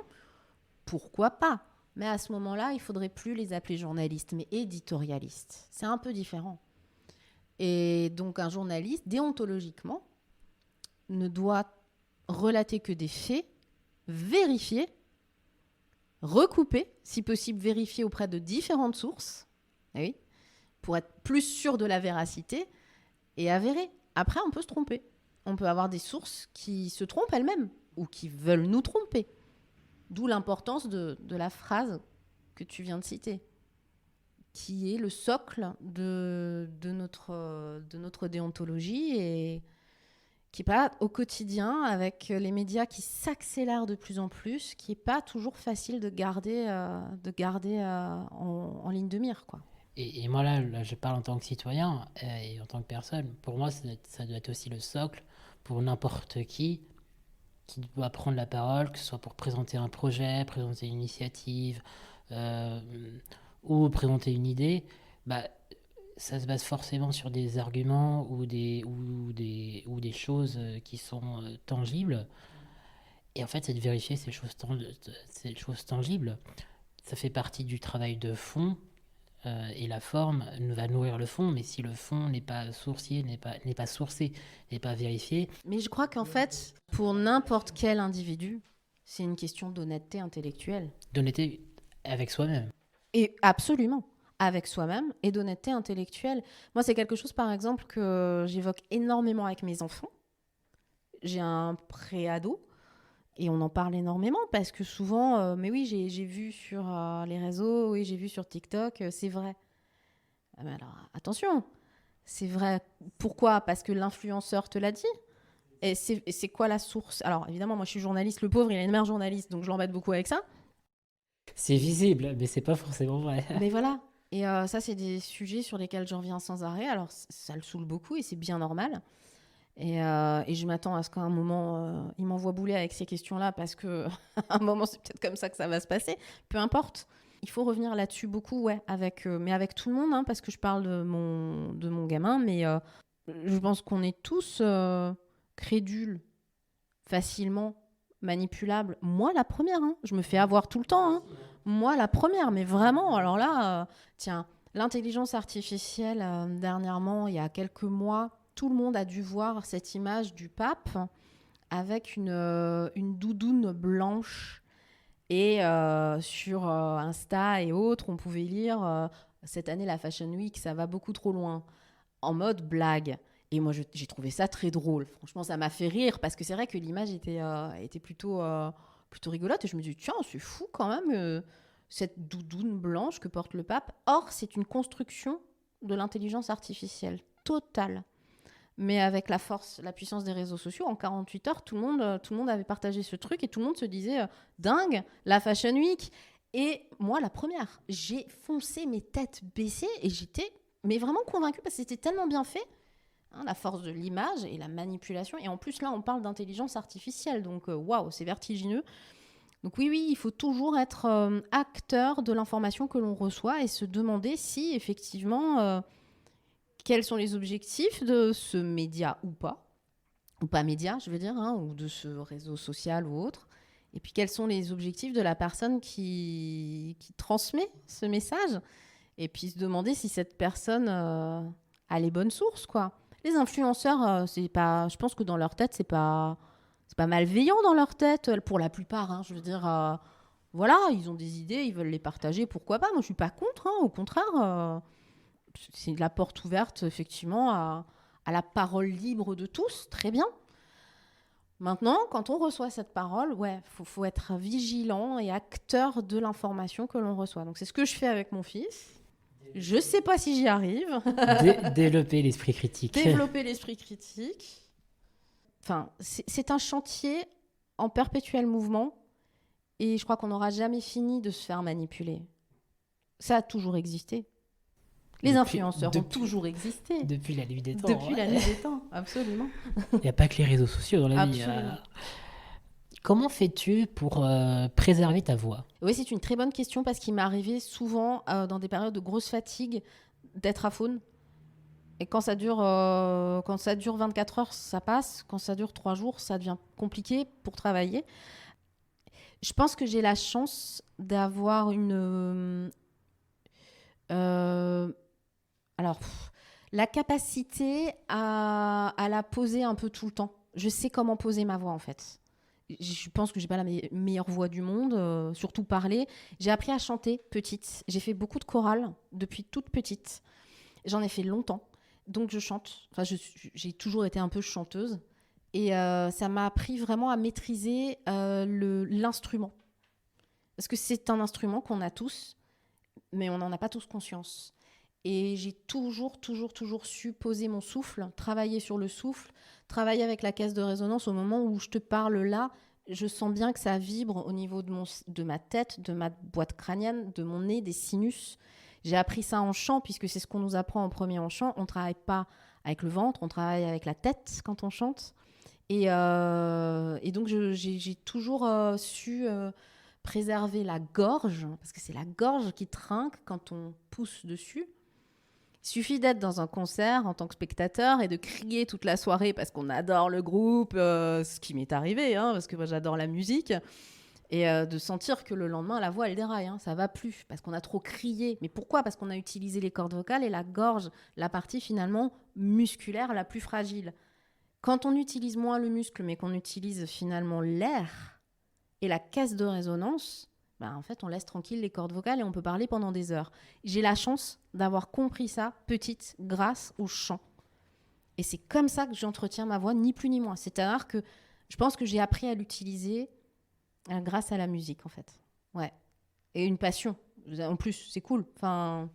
[SPEAKER 2] Pourquoi pas? Mais à ce moment-là, il ne faudrait plus les appeler journalistes, mais éditorialistes. C'est un peu différent. Et donc, un journaliste, déontologiquement, ne doit relater que des faits, vérifiés, recoupés, si possible vérifiés auprès de différentes sources, oui, pour être plus sûr de la véracité et avéré. Après, on peut se tromper. On peut avoir des sources qui se trompent elles-mêmes ou qui veulent nous tromper. D'où l'importance de la phrase que tu viens de citer, qui est le socle de notre déontologie et qui n'est pas au quotidien, avec les médias qui s'accélèrent de plus en plus, qui n'est pas toujours facile de garder en ligne de mire, quoi.
[SPEAKER 1] Et moi là, je parle en tant que citoyen et en tant que personne. Pour moi, ça doit être aussi le socle pour n'importe qui doit prendre la parole, que ce soit pour présenter un projet, présenter une initiative euh, ou présenter une idée. Bah, ça se base forcément sur des arguments ou des choses qui sont tangibles. Et en fait, c'est de vérifier ces choses tangibles. Ça fait partie du travail de fond. Et la forme va nourrir le fond, mais si le fond n'est pas sourcier, n'est pas sourcé, n'est pas vérifié.
[SPEAKER 2] Mais je crois qu'en fait, pour n'importe quel individu, c'est une question d'honnêteté intellectuelle.
[SPEAKER 1] D'honnêteté avec soi-même.
[SPEAKER 2] Et absolument, avec soi-même et d'honnêteté intellectuelle. Moi, c'est quelque chose, par exemple, que j'évoque énormément avec mes enfants. J'ai un préado. Et on en parle énormément parce que souvent, mais oui, j'ai vu sur les réseaux, oui, j'ai vu sur TikTok, c'est vrai. Mais alors, attention, c'est vrai. Pourquoi? Parce que l'influenceur te l'a dit. Et c'est quoi la source? Alors, évidemment, moi, je suis journaliste. Le pauvre, il est une mère journaliste, donc je l'embête beaucoup avec ça.
[SPEAKER 1] C'est visible, mais c'est pas forcément vrai.
[SPEAKER 2] Mais voilà. Et ça, c'est des sujets sur lesquels je reviens sans arrêt. Alors, ça le saoule beaucoup et c'est bien normal. Et je m'attends à ce qu'à un moment, il m'envoie bouler avec ces questions-là parce qu'à un moment, c'est peut-être comme ça que ça va se passer. Peu importe. Il faut revenir là-dessus beaucoup, ouais, mais avec tout le monde, hein, parce que je parle de mon gamin, mais je pense qu'on est tous crédules, facilement manipulables. Moi, la première, hein, je me fais avoir tout le temps. Hein. Moi, la première, mais vraiment, alors là, tiens, l'intelligence artificielle, dernièrement, il y a quelques mois, tout le monde a dû voir cette image du pape avec une doudoune blanche. Et sur Insta et autres, on pouvait lire cette année, la Fashion Week, ça va beaucoup trop loin, en mode blague. Et moi, j'ai trouvé ça très drôle. Franchement, ça m'a fait rire parce que c'est vrai que l'image était plutôt rigolote. Et je me dis, tiens, c'est fou quand même, cette doudoune blanche que porte le pape. Or, c'est une construction de l'intelligence artificielle totale. Mais avec la force, la puissance des réseaux sociaux, en 48 heures, tout le monde avait partagé ce truc et tout le monde se disait dingue, la Fashion Week. Et moi, la première, j'ai foncé mes têtes baissées et j'étais mais vraiment convaincue parce que c'était tellement bien fait, hein, la force de l'image et la manipulation. Et en plus, là, on parle d'intelligence artificielle, donc waouh, c'est vertigineux. Donc oui, il faut toujours être acteur de l'information que l'on reçoit et se demander si effectivement... quels sont les objectifs de ce média ou pas média, je veux dire, hein, ou de ce réseau social ou autre. Et puis, quels sont les objectifs de la personne qui transmet ce message. Et puis, se demander si cette personne a les bonnes sources, quoi. Les influenceurs, c'est pas, je pense que dans leur tête, c'est pas malveillant dans leur tête, pour la plupart. Hein, je veux dire, voilà, ils ont des idées, ils veulent les partager, pourquoi pas. Moi, je suis pas contre, hein, au contraire. C'est la porte ouverte, effectivement, à la parole libre de tous, très bien. Maintenant, quand on reçoit cette parole, ouais, faut être vigilant et acteur de l'information que l'on reçoit. Donc, c'est ce que je fais avec mon fils. Je sais pas si j'y arrive.
[SPEAKER 1] Développer l'esprit critique.
[SPEAKER 2] Développer l'esprit critique. Enfin, c'est un chantier en perpétuel mouvement et je crois qu'on n'aura jamais fini de se faire manipuler. Ça a toujours existé. Les influenceurs ont toujours existé.
[SPEAKER 1] Depuis la nuit des temps.
[SPEAKER 2] Depuis la nuit des temps, absolument.
[SPEAKER 1] Il n'y a pas que les réseaux sociaux dans la vie. Comment fais-tu pour préserver ta voix ?
[SPEAKER 2] Oui, c'est une très bonne question parce qu'il m'est arrivé souvent, dans des périodes de grosse fatigue, d'être aphone. Et quand ça dure 24 heures, ça passe. Quand ça dure 3 jours, ça devient compliqué pour travailler. Je pense que j'ai la chance d'avoir la capacité à la poser un peu tout le temps. Je sais comment poser ma voix, en fait. Je pense que j'ai pas la meilleure voix du monde, surtout parler. J'ai appris à chanter petite. J'ai fait beaucoup de chorale depuis toute petite. J'en ai fait longtemps. Donc je chante. Enfin, j'ai toujours été un peu chanteuse. Et ça m'a appris vraiment à maîtriser l'instrument. Parce que c'est un instrument qu'on a tous, mais on n'en a pas tous conscience. Et j'ai toujours su poser mon souffle, travailler sur le souffle, travailler avec la caisse de résonance. Au moment où je te parle là, je sens bien que ça vibre au niveau de ma tête, de ma boîte crânienne, de mon nez, des sinus. J'ai appris ça en chant, puisque c'est ce qu'on nous apprend en premier en chant. On ne travaille pas avec le ventre, on travaille avec la tête quand on chante. Et donc, j'ai toujours su préserver la gorge, parce que c'est la gorge qui trinque quand on pousse dessus. Il suffit d'être dans un concert en tant que spectateur et de crier toute la soirée parce qu'on adore le groupe, ce qui m'est arrivé, hein, parce que moi j'adore la musique, et de sentir que le lendemain la voix elle déraille, hein, ça va plus parce qu'on a trop crié. Mais pourquoi ? Parce qu'on a utilisé les cordes vocales et la gorge, la partie finalement musculaire la plus fragile. Quand on utilise moins le muscle mais qu'on utilise finalement l'air et la caisse de résonance, en fait, on laisse tranquille les cordes vocales et on peut parler pendant des heures. J'ai la chance d'avoir compris ça, petite, grâce au chant. Et c'est comme ça que j'entretiens ma voix, ni plus ni moins. C'est-à-dire que je pense que j'ai appris à l'utiliser grâce à la musique, en fait. Ouais. Et une passion. En plus, c'est cool. Enfin,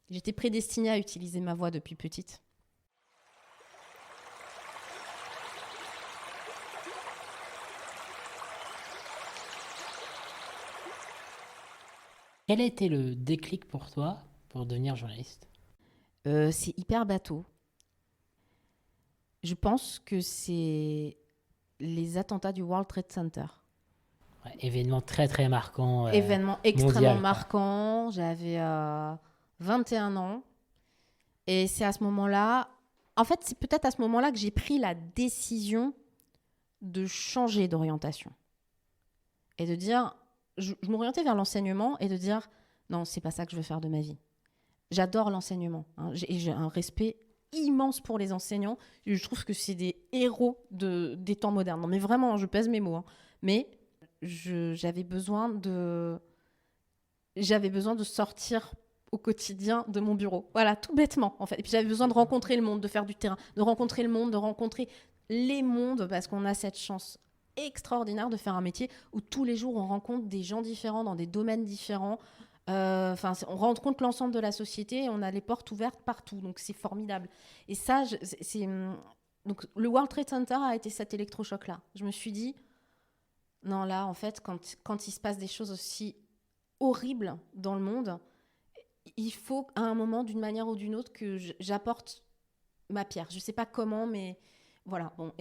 [SPEAKER 2] j'étais prédestinée à utiliser ma voix depuis petite.
[SPEAKER 1] Quel a été le déclic pour toi pour devenir journaliste ?
[SPEAKER 2] C'est hyper bateau. Je pense que c'est les attentats du World Trade Center.
[SPEAKER 1] Ouais, événement très très marquant.
[SPEAKER 2] Événement extrêmement
[SPEAKER 1] mondial,
[SPEAKER 2] marquant. J'avais 21 ans. Et c'est à ce moment-là... En fait, c'est peut-être à ce moment-là que j'ai pris la décision de changer d'orientation. Et de dire... Je m'orientais vers l'enseignement et de dire non, c'est pas ça que je veux faire de ma vie. J'adore l'enseignement. Hein. J'ai un respect immense pour les enseignants. Je trouve que c'est des héros des temps modernes. Non, mais vraiment, je pèse mes mots. Hein. Mais j'avais besoin de sortir au quotidien de mon bureau. Voilà, tout bêtement, en fait. Et puis j'avais besoin de rencontrer le monde, de faire du terrain, de rencontrer le monde, de rencontrer les mondes, parce qu'on a cette chance extraordinaire de faire un métier où tous les jours on rencontre des gens différents dans des domaines différents. On rencontre l'ensemble de la société et on a les portes ouvertes partout, donc c'est formidable. Et ça, donc le World Trade Center a été cet électrochoc-là. Je me suis dit, non, là, en fait, quand il se passe des choses aussi horribles dans le monde, il faut à un moment, d'une manière ou d'une autre, que j'apporte ma pierre. Je sais pas comment, mais voilà. Bon,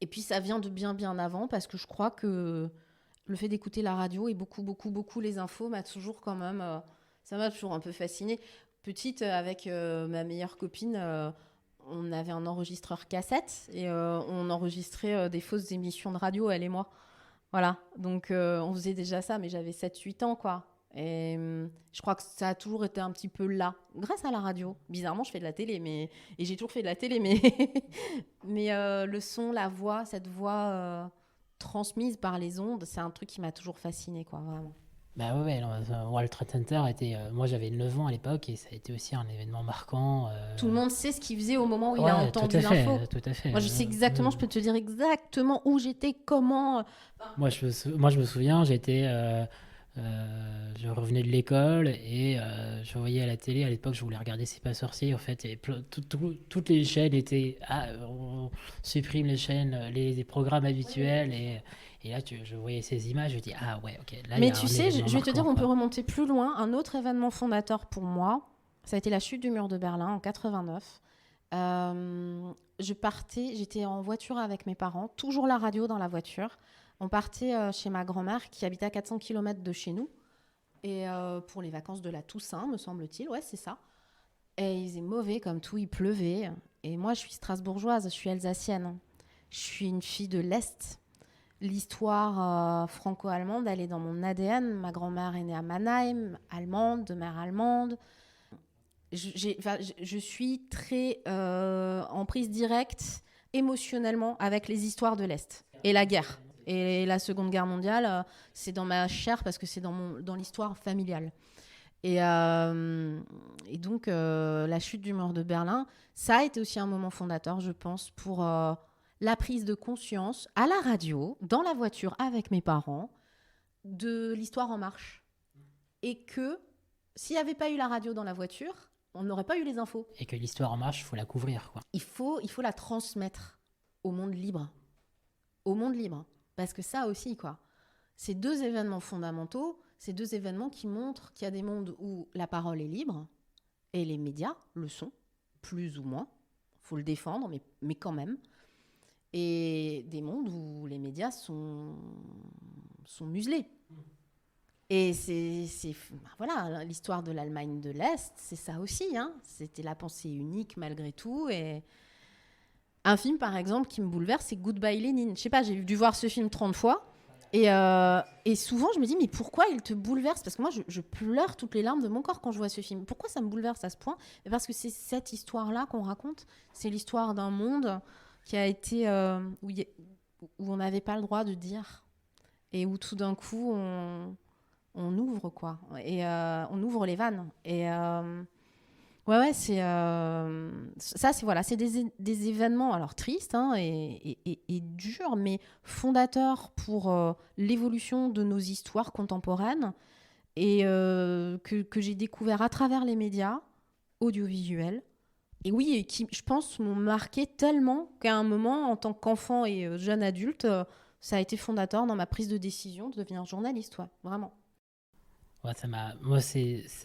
[SPEAKER 2] et puis ça vient de bien avant, parce que je crois que le fait d'écouter la radio et beaucoup les infos m'a toujours quand même... ça m'a toujours un peu fascinée. Petite, avec ma meilleure copine, on avait un enregistreur cassette et on enregistrait des fausses émissions de radio, elle et moi. Voilà, donc on faisait déjà ça, mais j'avais 7-8 ans, quoi. Et je crois que ça a toujours été un petit peu là, grâce à la radio. Bizarrement, je fais de la télé, et j'ai toujours fait de la télé, mais, mais le son, la voix, cette voix transmise par les ondes, c'est un truc qui m'a toujours fascinée, quoi, vraiment.
[SPEAKER 1] Bah ouais, non, World Trade Center était. Moi j'avais 9 ans à l'époque et ça a été aussi un événement marquant.
[SPEAKER 2] Tout le monde sait ce qu'il faisait au moment où il a
[SPEAKER 1] Ouais, tout
[SPEAKER 2] entendu
[SPEAKER 1] à fait,
[SPEAKER 2] l'info.
[SPEAKER 1] tout à fait.
[SPEAKER 2] Moi, je sais exactement, je peux te dire exactement où j'étais, comment.
[SPEAKER 1] Moi, je me souviens, je revenais de l'école et je voyais à la télé, à l'époque, je voulais regarder C'est pas sorcier, en fait, et toutes les chaînes étaient, on supprime les chaînes, les programmes habituels, et là, je voyais ces images, je dis, ah ouais, ok, là, il y
[SPEAKER 2] Mais
[SPEAKER 1] a
[SPEAKER 2] tu
[SPEAKER 1] un
[SPEAKER 2] sais,
[SPEAKER 1] événement
[SPEAKER 2] je vais te dire,
[SPEAKER 1] marquant,
[SPEAKER 2] on peut
[SPEAKER 1] quoi.
[SPEAKER 2] remonter plus loin. Un autre événement fondateur pour moi, ça a été la chute du mur de Berlin en 89. J'étais en voiture avec mes parents, toujours la radio dans la voiture. On partait chez ma grand-mère qui habitait à 400 km de chez nous. Et pour les vacances de la Toussaint, me semble-t-il, ouais, c'est ça. Et il faisait mauvais comme tout, il pleuvait. Et moi, je suis strasbourgeoise, je suis alsacienne. Je suis une fille de l'Est. L'histoire franco-allemande, elle est dans mon ADN. Ma grand-mère est née à Mannheim, allemande, de mère allemande. Je suis très en prise directe émotionnellement avec les histoires de l'Est et la guerre. Et la Seconde Guerre mondiale, c'est dans ma chair parce que c'est dans l'histoire familiale. Et donc, la chute du mur de Berlin, ça a été aussi un moment fondateur, je pense, pour la prise de conscience à la radio, dans la voiture avec mes parents, de l'histoire en marche. Et que s'il n'y avait pas eu la radio dans la voiture, on n'aurait pas eu les infos.
[SPEAKER 1] Et que l'histoire en marche, il faut la couvrir, quoi.
[SPEAKER 2] Il faut la transmettre au monde libre. Au monde libre. Parce que ça aussi, quoi. Ces deux événements fondamentaux, ces deux événements qui montrent qu'il y a des mondes où la parole est libre, et les médias le sont, plus ou moins. Il faut le défendre, mais quand même. Et des mondes où les médias sont muselés. Et voilà, l'histoire de l'Allemagne de l'Est, c'est ça aussi. Hein. C'était la pensée unique malgré tout. Et un film, par exemple, qui me bouleverse, c'est Goodbye Lénine. Je sais pas, j'ai dû voir ce film 30 fois. Et souvent, je me dis, mais pourquoi il te bouleverse ? Parce que moi, je pleure toutes les larmes de mon corps quand je vois ce film. Pourquoi ça me bouleverse à ce point ? Et parce que c'est cette histoire-là qu'on raconte. C'est l'histoire d'un monde qui a été où on n'avait pas le droit de dire. Et où tout d'un coup, on ouvre, quoi. Et on ouvre les vannes. Et ouais, c'est ça, c'est des événements alors tristes hein, et durs, mais fondateurs pour l'évolution de nos histoires contemporaines et que j'ai découvert à travers les médias audiovisuels. Et oui, et qui, je pense, m'ont marqué tellement qu'à un moment, en tant qu'enfant et jeune adulte, ça a été fondateur dans ma prise de décision de devenir journaliste, ouais, vraiment.
[SPEAKER 1] Ouais, moi,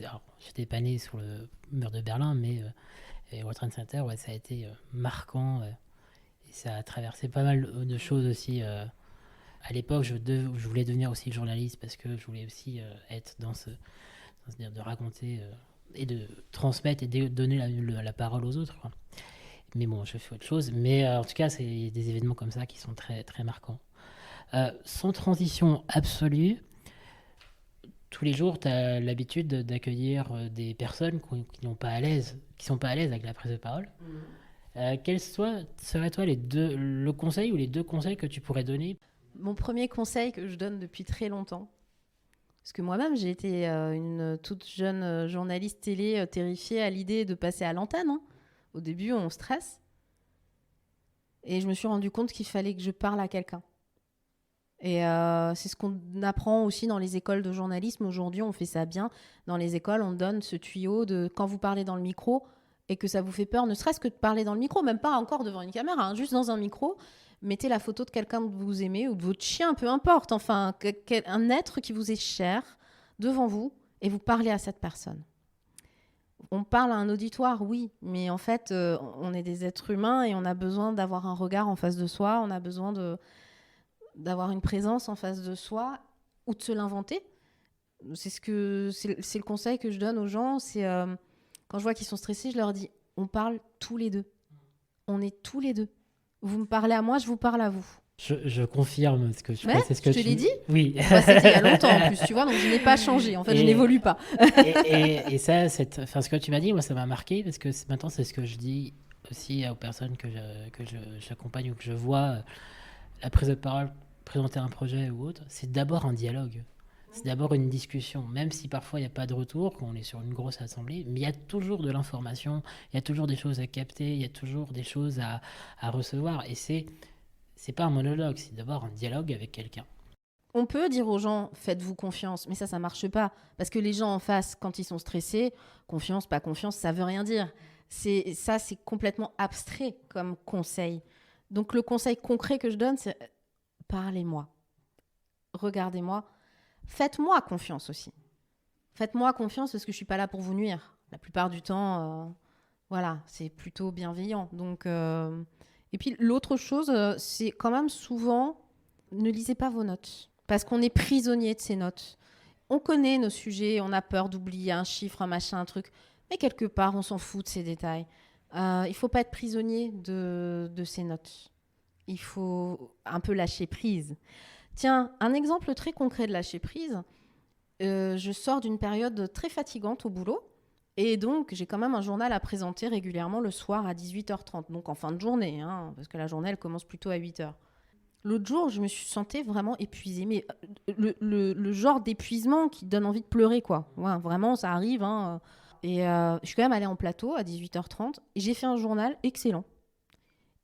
[SPEAKER 1] alors, j'étais pas né sur le mur de Berlin, mais World Trade Center, ouais, ça a été marquant. Et ça a traversé pas mal de choses aussi. À l'époque, je voulais devenir aussi journaliste parce que je voulais aussi être dans dire de raconter et de transmettre et de donner la parole aux autres, quoi. Mais bon, je fais autre chose. Mais en tout cas, c'est des événements comme ça qui sont très, très marquants. Sans transition absolue, tous les jours, tu as l'habitude d'accueillir des personnes qui sont pas à l'aise avec la prise de parole. Quels seraient toi le conseil ou les deux conseils que tu pourrais donner ?
[SPEAKER 2] Mon premier conseil que je donne depuis très longtemps, parce que moi-même j'ai été une toute jeune journaliste télé terrifiée à l'idée de passer à l'antenne. Hein. Au début, on stresse. Et je me suis rendu compte qu'il fallait que je parle à quelqu'un. Et c'est ce qu'on apprend aussi dans les écoles de journalisme. Aujourd'hui, on fait ça bien. Dans les écoles, on donne ce tuyau de quand vous parlez dans le micro et que ça vous fait peur, ne serait-ce que de parler dans le micro, même pas encore devant une caméra, hein, juste dans un micro, mettez la photo de quelqu'un que vous aimez ou de votre chien, peu importe, enfin, un être qui vous est cher devant vous et vous parlez à cette personne. On parle à un auditoire, oui, mais en fait, on est des êtres humains et on a besoin d'avoir un regard en face de soi, on a besoin d'avoir une présence en face de soi ou de se l'inventer. C'est le conseil que je donne aux gens. C'est quand je vois qu'ils sont stressés, je leur dis on parle tous les deux. On est tous les deux. Vous me parlez à moi, je vous parle à vous.
[SPEAKER 1] Je confirme ce que je
[SPEAKER 2] Ouais,
[SPEAKER 1] fais, c'est ce que
[SPEAKER 2] je te l'ai dit.
[SPEAKER 1] Oui.
[SPEAKER 2] Bah, c'était il y a longtemps en plus, tu vois, donc je n'ai pas changé. En fait, je
[SPEAKER 1] Et-
[SPEAKER 2] n'évolue pas.
[SPEAKER 1] et ça, ce que tu m'as dit, moi, ça m'a marqué parce que maintenant, c'est ce que je dis aussi aux personnes j'accompagne ou que je vois. La prise de parole, présenter un projet ou autre, c'est d'abord un dialogue. C'est d'abord une discussion, même si parfois il n'y a pas de retour, quand on est sur une grosse assemblée, mais il y a toujours de l'information, il y a toujours des choses à capter, il y a toujours des choses à recevoir. Et c'est pas un monologue, c'est d'abord un dialogue avec quelqu'un.
[SPEAKER 2] On peut dire aux gens, faites-vous confiance, mais ça marche pas. Parce que les gens en face, quand ils sont stressés, confiance, pas confiance, ça veut rien dire. C'est complètement abstrait comme conseil. Donc le conseil concret que je donne, c'est parlez-moi, regardez-moi, faites-moi confiance aussi. Faites-moi confiance parce que je suis pas là pour vous nuire. La plupart du temps, voilà, c'est plutôt bienveillant. Donc, et puis l'autre chose, c'est quand même souvent, ne lisez pas vos notes. Parce qu'on est prisonnier de ces notes. On connaît nos sujets, on a peur d'oublier un chiffre, un machin, un truc. Mais quelque part, on s'en fout de ces détails. Il ne faut pas être prisonnier de ces notes. Il faut un peu lâcher prise. Tiens, un exemple très concret de lâcher prise. Je sors d'une période très fatigante au boulot. Et donc, j'ai quand même un journal à présenter régulièrement le soir à 18h30. Donc, en fin de journée, hein, parce que la journée, elle commence plutôt à 8h. L'autre jour, je me suis sentie vraiment épuisée. Mais le genre d'épuisement qui donne envie de pleurer, quoi. Ouais, vraiment, ça arrive. Hein. Et je suis quand même allée en plateau à 18h30. Et j'ai fait un journal excellent.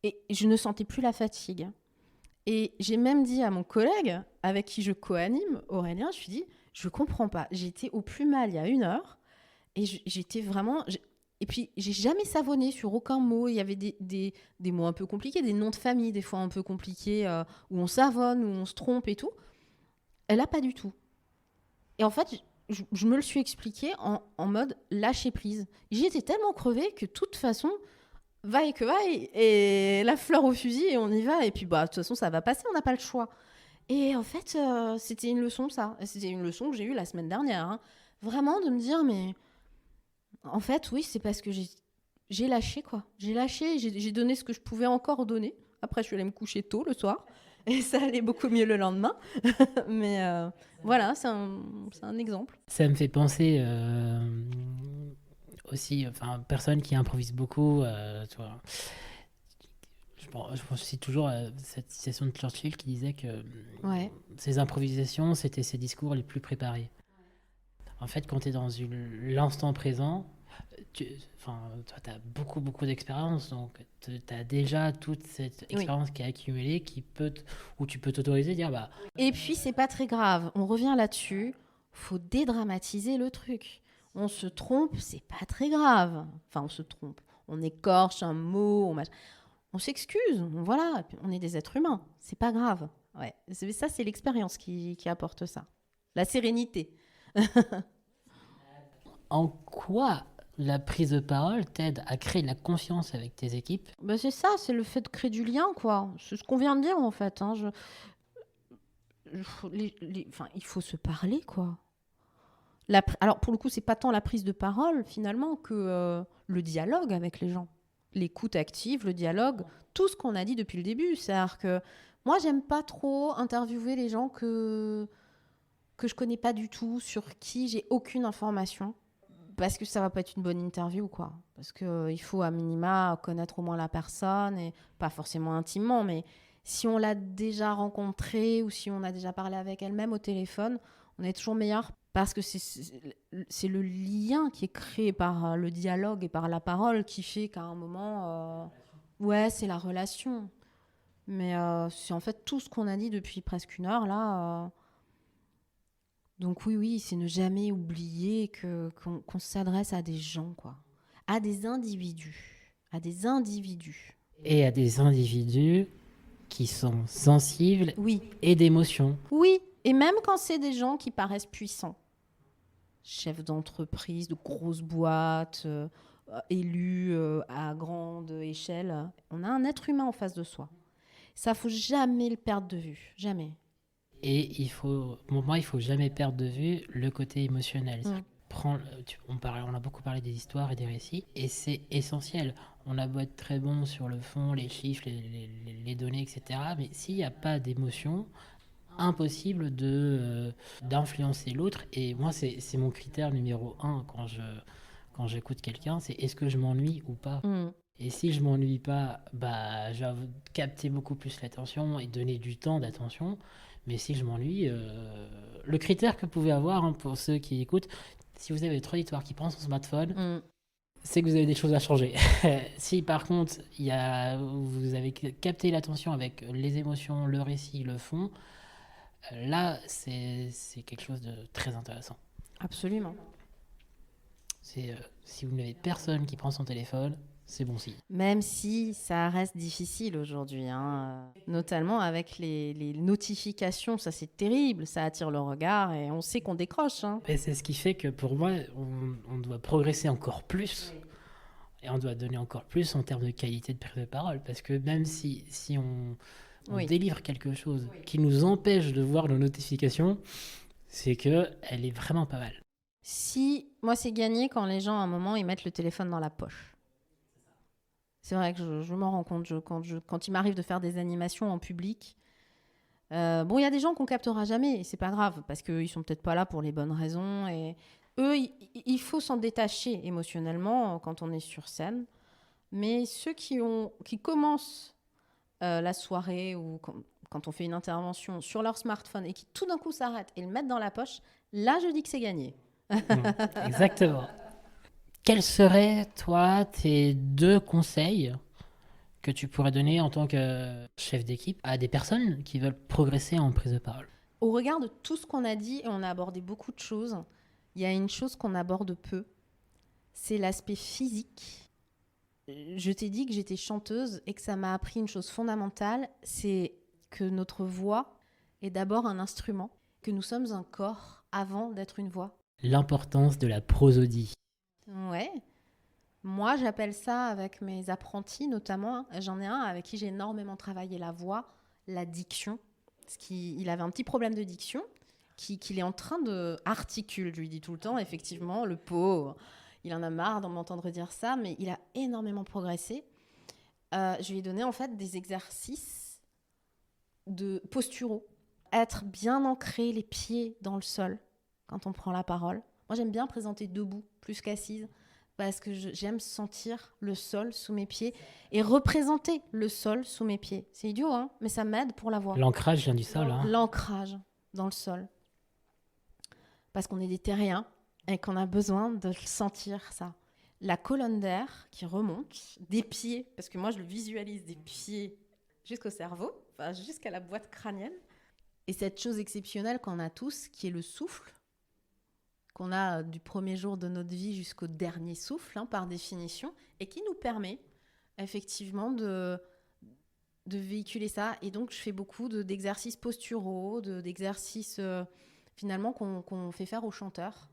[SPEAKER 2] Et je ne sentais plus la fatigue. Et j'ai même dit à mon collègue, avec qui je co-anime, Aurélien, je lui ai dit, je comprends pas. J'étais au plus mal il y a 1 heure. Et j'étais vraiment... Et puis, j'ai jamais savonné sur aucun mot. Il y avait des mots un peu compliqués, des noms de famille, des fois un peu compliqués, où on savonne, où on se trompe et tout. Elle a pas du tout. Et en fait, je me le suis expliqué en mode lâcher prise. J'étais tellement crevée que de toute façon, vaille que vaille, et la fleur au fusil, et on y va. Et puis, bah, de toute façon, ça va passer, on n'a pas le choix. Et en fait, c'était une leçon, ça. C'était une leçon que j'ai eue la semaine dernière. Hein. Vraiment, de me dire, mais... En fait, oui, c'est parce que j'ai lâché, quoi. J'ai lâché, j'ai donné ce que je pouvais encore donner. Après, je suis allée me coucher tôt le soir. Et ça allait beaucoup mieux le lendemain. Mais voilà, c'est un exemple.
[SPEAKER 1] Ça me fait penser aussi, enfin, personne qui improvise beaucoup, tu vois. Je pense aussi toujours à cette citation de Churchill qui disait que
[SPEAKER 2] Ouais.
[SPEAKER 1] ses improvisations, c'était ses discours les plus préparés. En fait, quand tu es dans l'instant présent, toi, tu as beaucoup, beaucoup d'expérience, donc tu as déjà toute cette
[SPEAKER 2] Oui.
[SPEAKER 1] expérience qui est accumulée, où tu peux t'autoriser à dire, bah,
[SPEAKER 2] Et puis, c'est pas très grave. On revient là-dessus. Faut dédramatiser le truc. On se trompe, c'est pas très grave. Enfin, on se trompe. On écorche un mot, on s'excuse. Voilà, on est des êtres humains. C'est pas grave. Ouais. Ça, c'est l'expérience qui apporte ça. La sérénité.
[SPEAKER 1] en quoi la prise de parole t'aide à créer de la confiance avec tes équipes?
[SPEAKER 2] Bah c'est ça, c'est le fait de créer du lien, quoi. C'est ce qu'on vient de dire, en fait. Hein. Enfin, il faut se parler, quoi. Alors, pour le coup, c'est pas tant la prise de parole, finalement, que le dialogue avec les gens. L'écoute active, le dialogue, tout ce qu'on a dit depuis le début. C'est-à-dire que moi, j'aime pas trop interviewer les gens que je connais pas du tout, sur qui j'ai aucune information. Parce que ça va pas être une bonne interview, quoi. Parce qu'il faut à minima connaître au moins la personne, et pas forcément intimement, mais si on l'a déjà rencontrée ou si on a déjà parlé avec elle-même au téléphone, on est toujours meilleur parce que c'est le lien qui est créé par le dialogue et par la parole qui fait qu'à un moment, ouais, c'est la relation. Mais c'est en fait tout ce qu'on a dit depuis presque 1 heure, là. Donc oui, c'est ne jamais oublier qu'on s'adresse à des gens, quoi. À des individus. À des individus.
[SPEAKER 1] Et à des individus qui sont sensibles
[SPEAKER 2] Oui.
[SPEAKER 1] et d'émotions.
[SPEAKER 2] Oui, et même quand c'est des gens qui paraissent puissants. Chefs d'entreprise, de grosses boîtes, élus à grande échelle. On a un être humain en face de soi. Ça, faut jamais le perdre de vue. Jamais.
[SPEAKER 1] Et pour moi, il faut jamais perdre de vue le côté émotionnel. on a beaucoup parlé des histoires et des récits, et c'est essentiel. On a beau être très bon sur le fond, les chiffres, les données, etc. Mais s'il n'y a pas d'émotion, impossible d'influencer l'autre. Et moi, c'est mon critère numéro un quand j'écoute quelqu'un, c'est est-ce que je m'ennuie ou pas. Et si je m'ennuie pas, bah, je vais capter beaucoup plus l'attention et donner du temps d'attention. Mais si je m'ennuie, le critère que vous pouvez avoir, hein, pour ceux qui écoutent, si vous avez votre auditoire qui prend son smartphone, c'est que vous avez des choses à changer. Si par contre, vous avez capté l'attention avec les émotions, le récit, le fond, là, c'est quelque chose de très intéressant.
[SPEAKER 2] Absolument.
[SPEAKER 1] Si vous n'avez personne qui prend son téléphone, c'est bon signe.
[SPEAKER 2] Même si ça reste difficile aujourd'hui, hein, notamment avec les notifications, ça c'est terrible, ça attire le regard et on sait qu'on décroche. Hein.
[SPEAKER 1] Et c'est ce qui fait que pour moi, on doit progresser encore plus. Et on doit donner encore plus en termes de qualité de prise de parole. Parce que même si on délivre quelque chose qui nous empêche de voir nos notifications, c'est qu'elle est vraiment pas mal.
[SPEAKER 2] Moi c'est gagné quand les gens à un moment ils mettent le téléphone dans la poche. C'est vrai que je m'en rends compte quand il m'arrive de faire des animations en public. Il y a des gens qu'on captera jamais et c'est pas grave parce qu'ils sont peut-être pas là pour les bonnes raisons. Et eux, il faut s'en détacher émotionnellement quand on est sur scène. Mais ceux qui commencent la soirée ou quand on fait une intervention sur leur smartphone et qui tout d'un coup s'arrêtent et le mettent dans la poche, là je dis que c'est gagné.
[SPEAKER 1] Exactement. Quels seraient, toi, tes 2 conseils que tu pourrais donner en tant que chef d'équipe à des personnes qui veulent progresser en prise de parole?
[SPEAKER 2] Au regard de tout ce qu'on a dit, et on a abordé beaucoup de choses, il y a une chose qu'on aborde peu, c'est l'aspect physique. Je t'ai dit que j'étais chanteuse et que ça m'a appris une chose fondamentale, c'est que notre voix est d'abord un instrument, que nous sommes un corps avant d'être une voix.
[SPEAKER 1] L'importance de la prosodie.
[SPEAKER 2] Ouais. Moi, j'appelle ça avec mes apprentis notamment. J'en ai un avec qui j'ai énormément travaillé la voix, la diction. Parce qu'il avait un petit problème de diction qu'il est en train de articuler. Je lui dis tout le temps, effectivement, le pauvre. Il en a marre de m'entendre dire ça, mais il a énormément progressé. Je lui ai donné en fait des exercices de posturaux. Être bien ancré, les pieds dans le sol quand on prend la parole. Moi, j'aime bien présenter debout plus qu'assise parce que j'aime sentir le sol sous mes pieds et représenter le sol sous mes pieds. C'est idiot, hein, mais ça m'aide pour la voix.
[SPEAKER 1] L'ancrage vient du sol. Hein.
[SPEAKER 2] L'ancrage dans le sol. Parce qu'on est des terriens et qu'on a besoin de sentir ça. La colonne d'air qui remonte des pieds, parce que moi, je le visualise des pieds jusqu'au cerveau, enfin, jusqu'à la boîte crânienne. Et cette chose exceptionnelle qu'on a tous, qui est le souffle, qu'on a du premier jour de notre vie jusqu'au dernier souffle, hein, par définition, et qui nous permet effectivement de véhiculer ça. Et donc, je fais beaucoup d'exercices posturaux, d'exercices finalement qu'on fait faire aux chanteurs,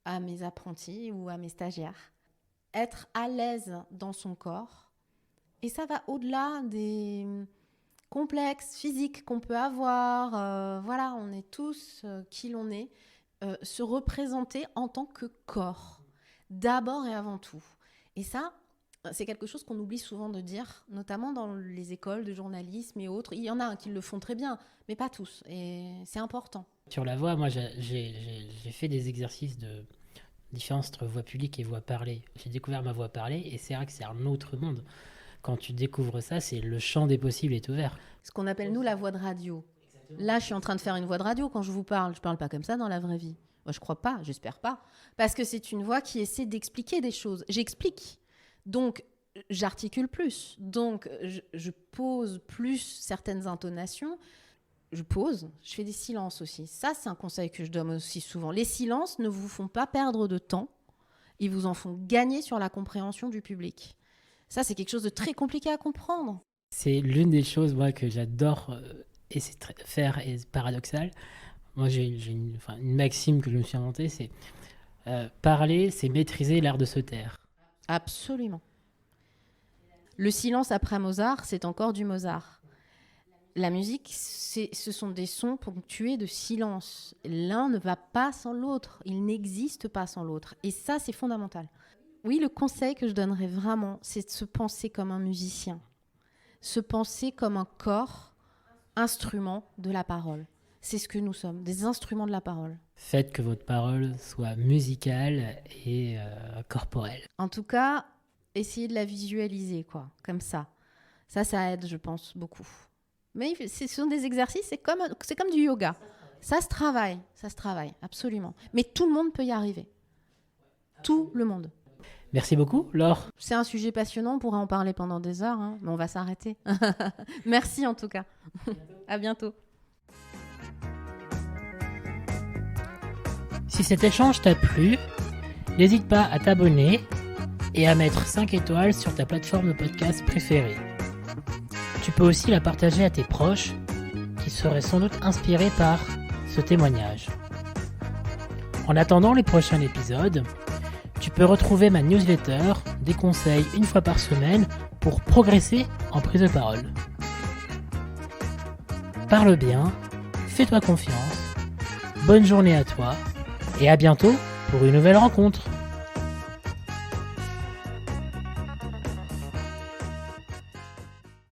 [SPEAKER 2] à mes apprentis ou à mes stagiaires. Être à l'aise dans son corps. Et ça va au-delà des complexes physiques qu'on peut avoir. Voilà, on est tous qui l'on est. Se représenter en tant que corps, d'abord et avant tout. Et ça, c'est quelque chose qu'on oublie souvent de dire, notamment dans les écoles de journalisme et autres. Il y en a qui le font très bien, mais pas tous. Et c'est important.
[SPEAKER 1] Sur la voix, moi, j'ai fait des exercices de différence entre voix publique et voix parlée. J'ai découvert ma voix parlée et c'est vrai que c'est un autre monde. Quand tu découvres ça, c'est le champ des possibles est ouvert.
[SPEAKER 2] Ce qu'on appelle, nous, la voix de radio. Là, je suis en train de faire une voix de radio quand je vous parle. Je parle pas comme ça dans la vraie vie. Moi, je crois pas, j'espère pas. Parce que c'est une voix qui essaie d'expliquer des choses. J'explique. Donc, j'articule plus. Donc, je pose plus certaines intonations. Je fais des silences aussi. Ça, c'est un conseil que je donne aussi souvent. Les silences ne vous font pas perdre de temps. Ils vous en font gagner sur la compréhension du public. Ça, c'est quelque chose de très compliqué à comprendre.
[SPEAKER 1] C'est l'une des choses, moi, que j'adore essayer de faire, et paradoxal. Moi, j'ai une maxime que je me suis inventée, c'est parler, c'est maîtriser l'art de se taire.
[SPEAKER 2] Absolument. Le silence après Mozart, c'est encore du Mozart. La musique, ce sont des sons ponctués de silence. L'un ne va pas sans l'autre. Il n'existe pas sans l'autre. Et ça, c'est fondamental. Oui, le conseil que je donnerais vraiment, c'est de se penser comme un musicien. Se penser comme un corps, instrument de la parole. C'est ce que nous sommes, des instruments de la parole.
[SPEAKER 1] Faites que votre parole soit musicale et corporelle.
[SPEAKER 2] En tout cas, essayez de la visualiser, comme ça. Ça aide, je pense, beaucoup. Mais ce sont des exercices, c'est comme du yoga. Ça se travaille, absolument. Mais tout le monde peut y arriver. Tout le monde.
[SPEAKER 1] Merci beaucoup, Laure.
[SPEAKER 2] C'est un sujet passionnant, on pourrait en parler pendant des heures, mais on va s'arrêter. Merci en tout cas. À bientôt.
[SPEAKER 1] Si cet échange t'a plu, n'hésite pas à t'abonner et à mettre 5 étoiles sur ta plateforme de podcast préférée. Tu peux aussi la partager à tes proches qui seraient sans doute inspirés par ce témoignage. En attendant les prochains épisodes, tu peux retrouver ma newsletter, des conseils une fois par semaine pour progresser en prise de parole. Parle bien, fais-toi confiance, bonne journée à toi et à bientôt pour une nouvelle rencontre.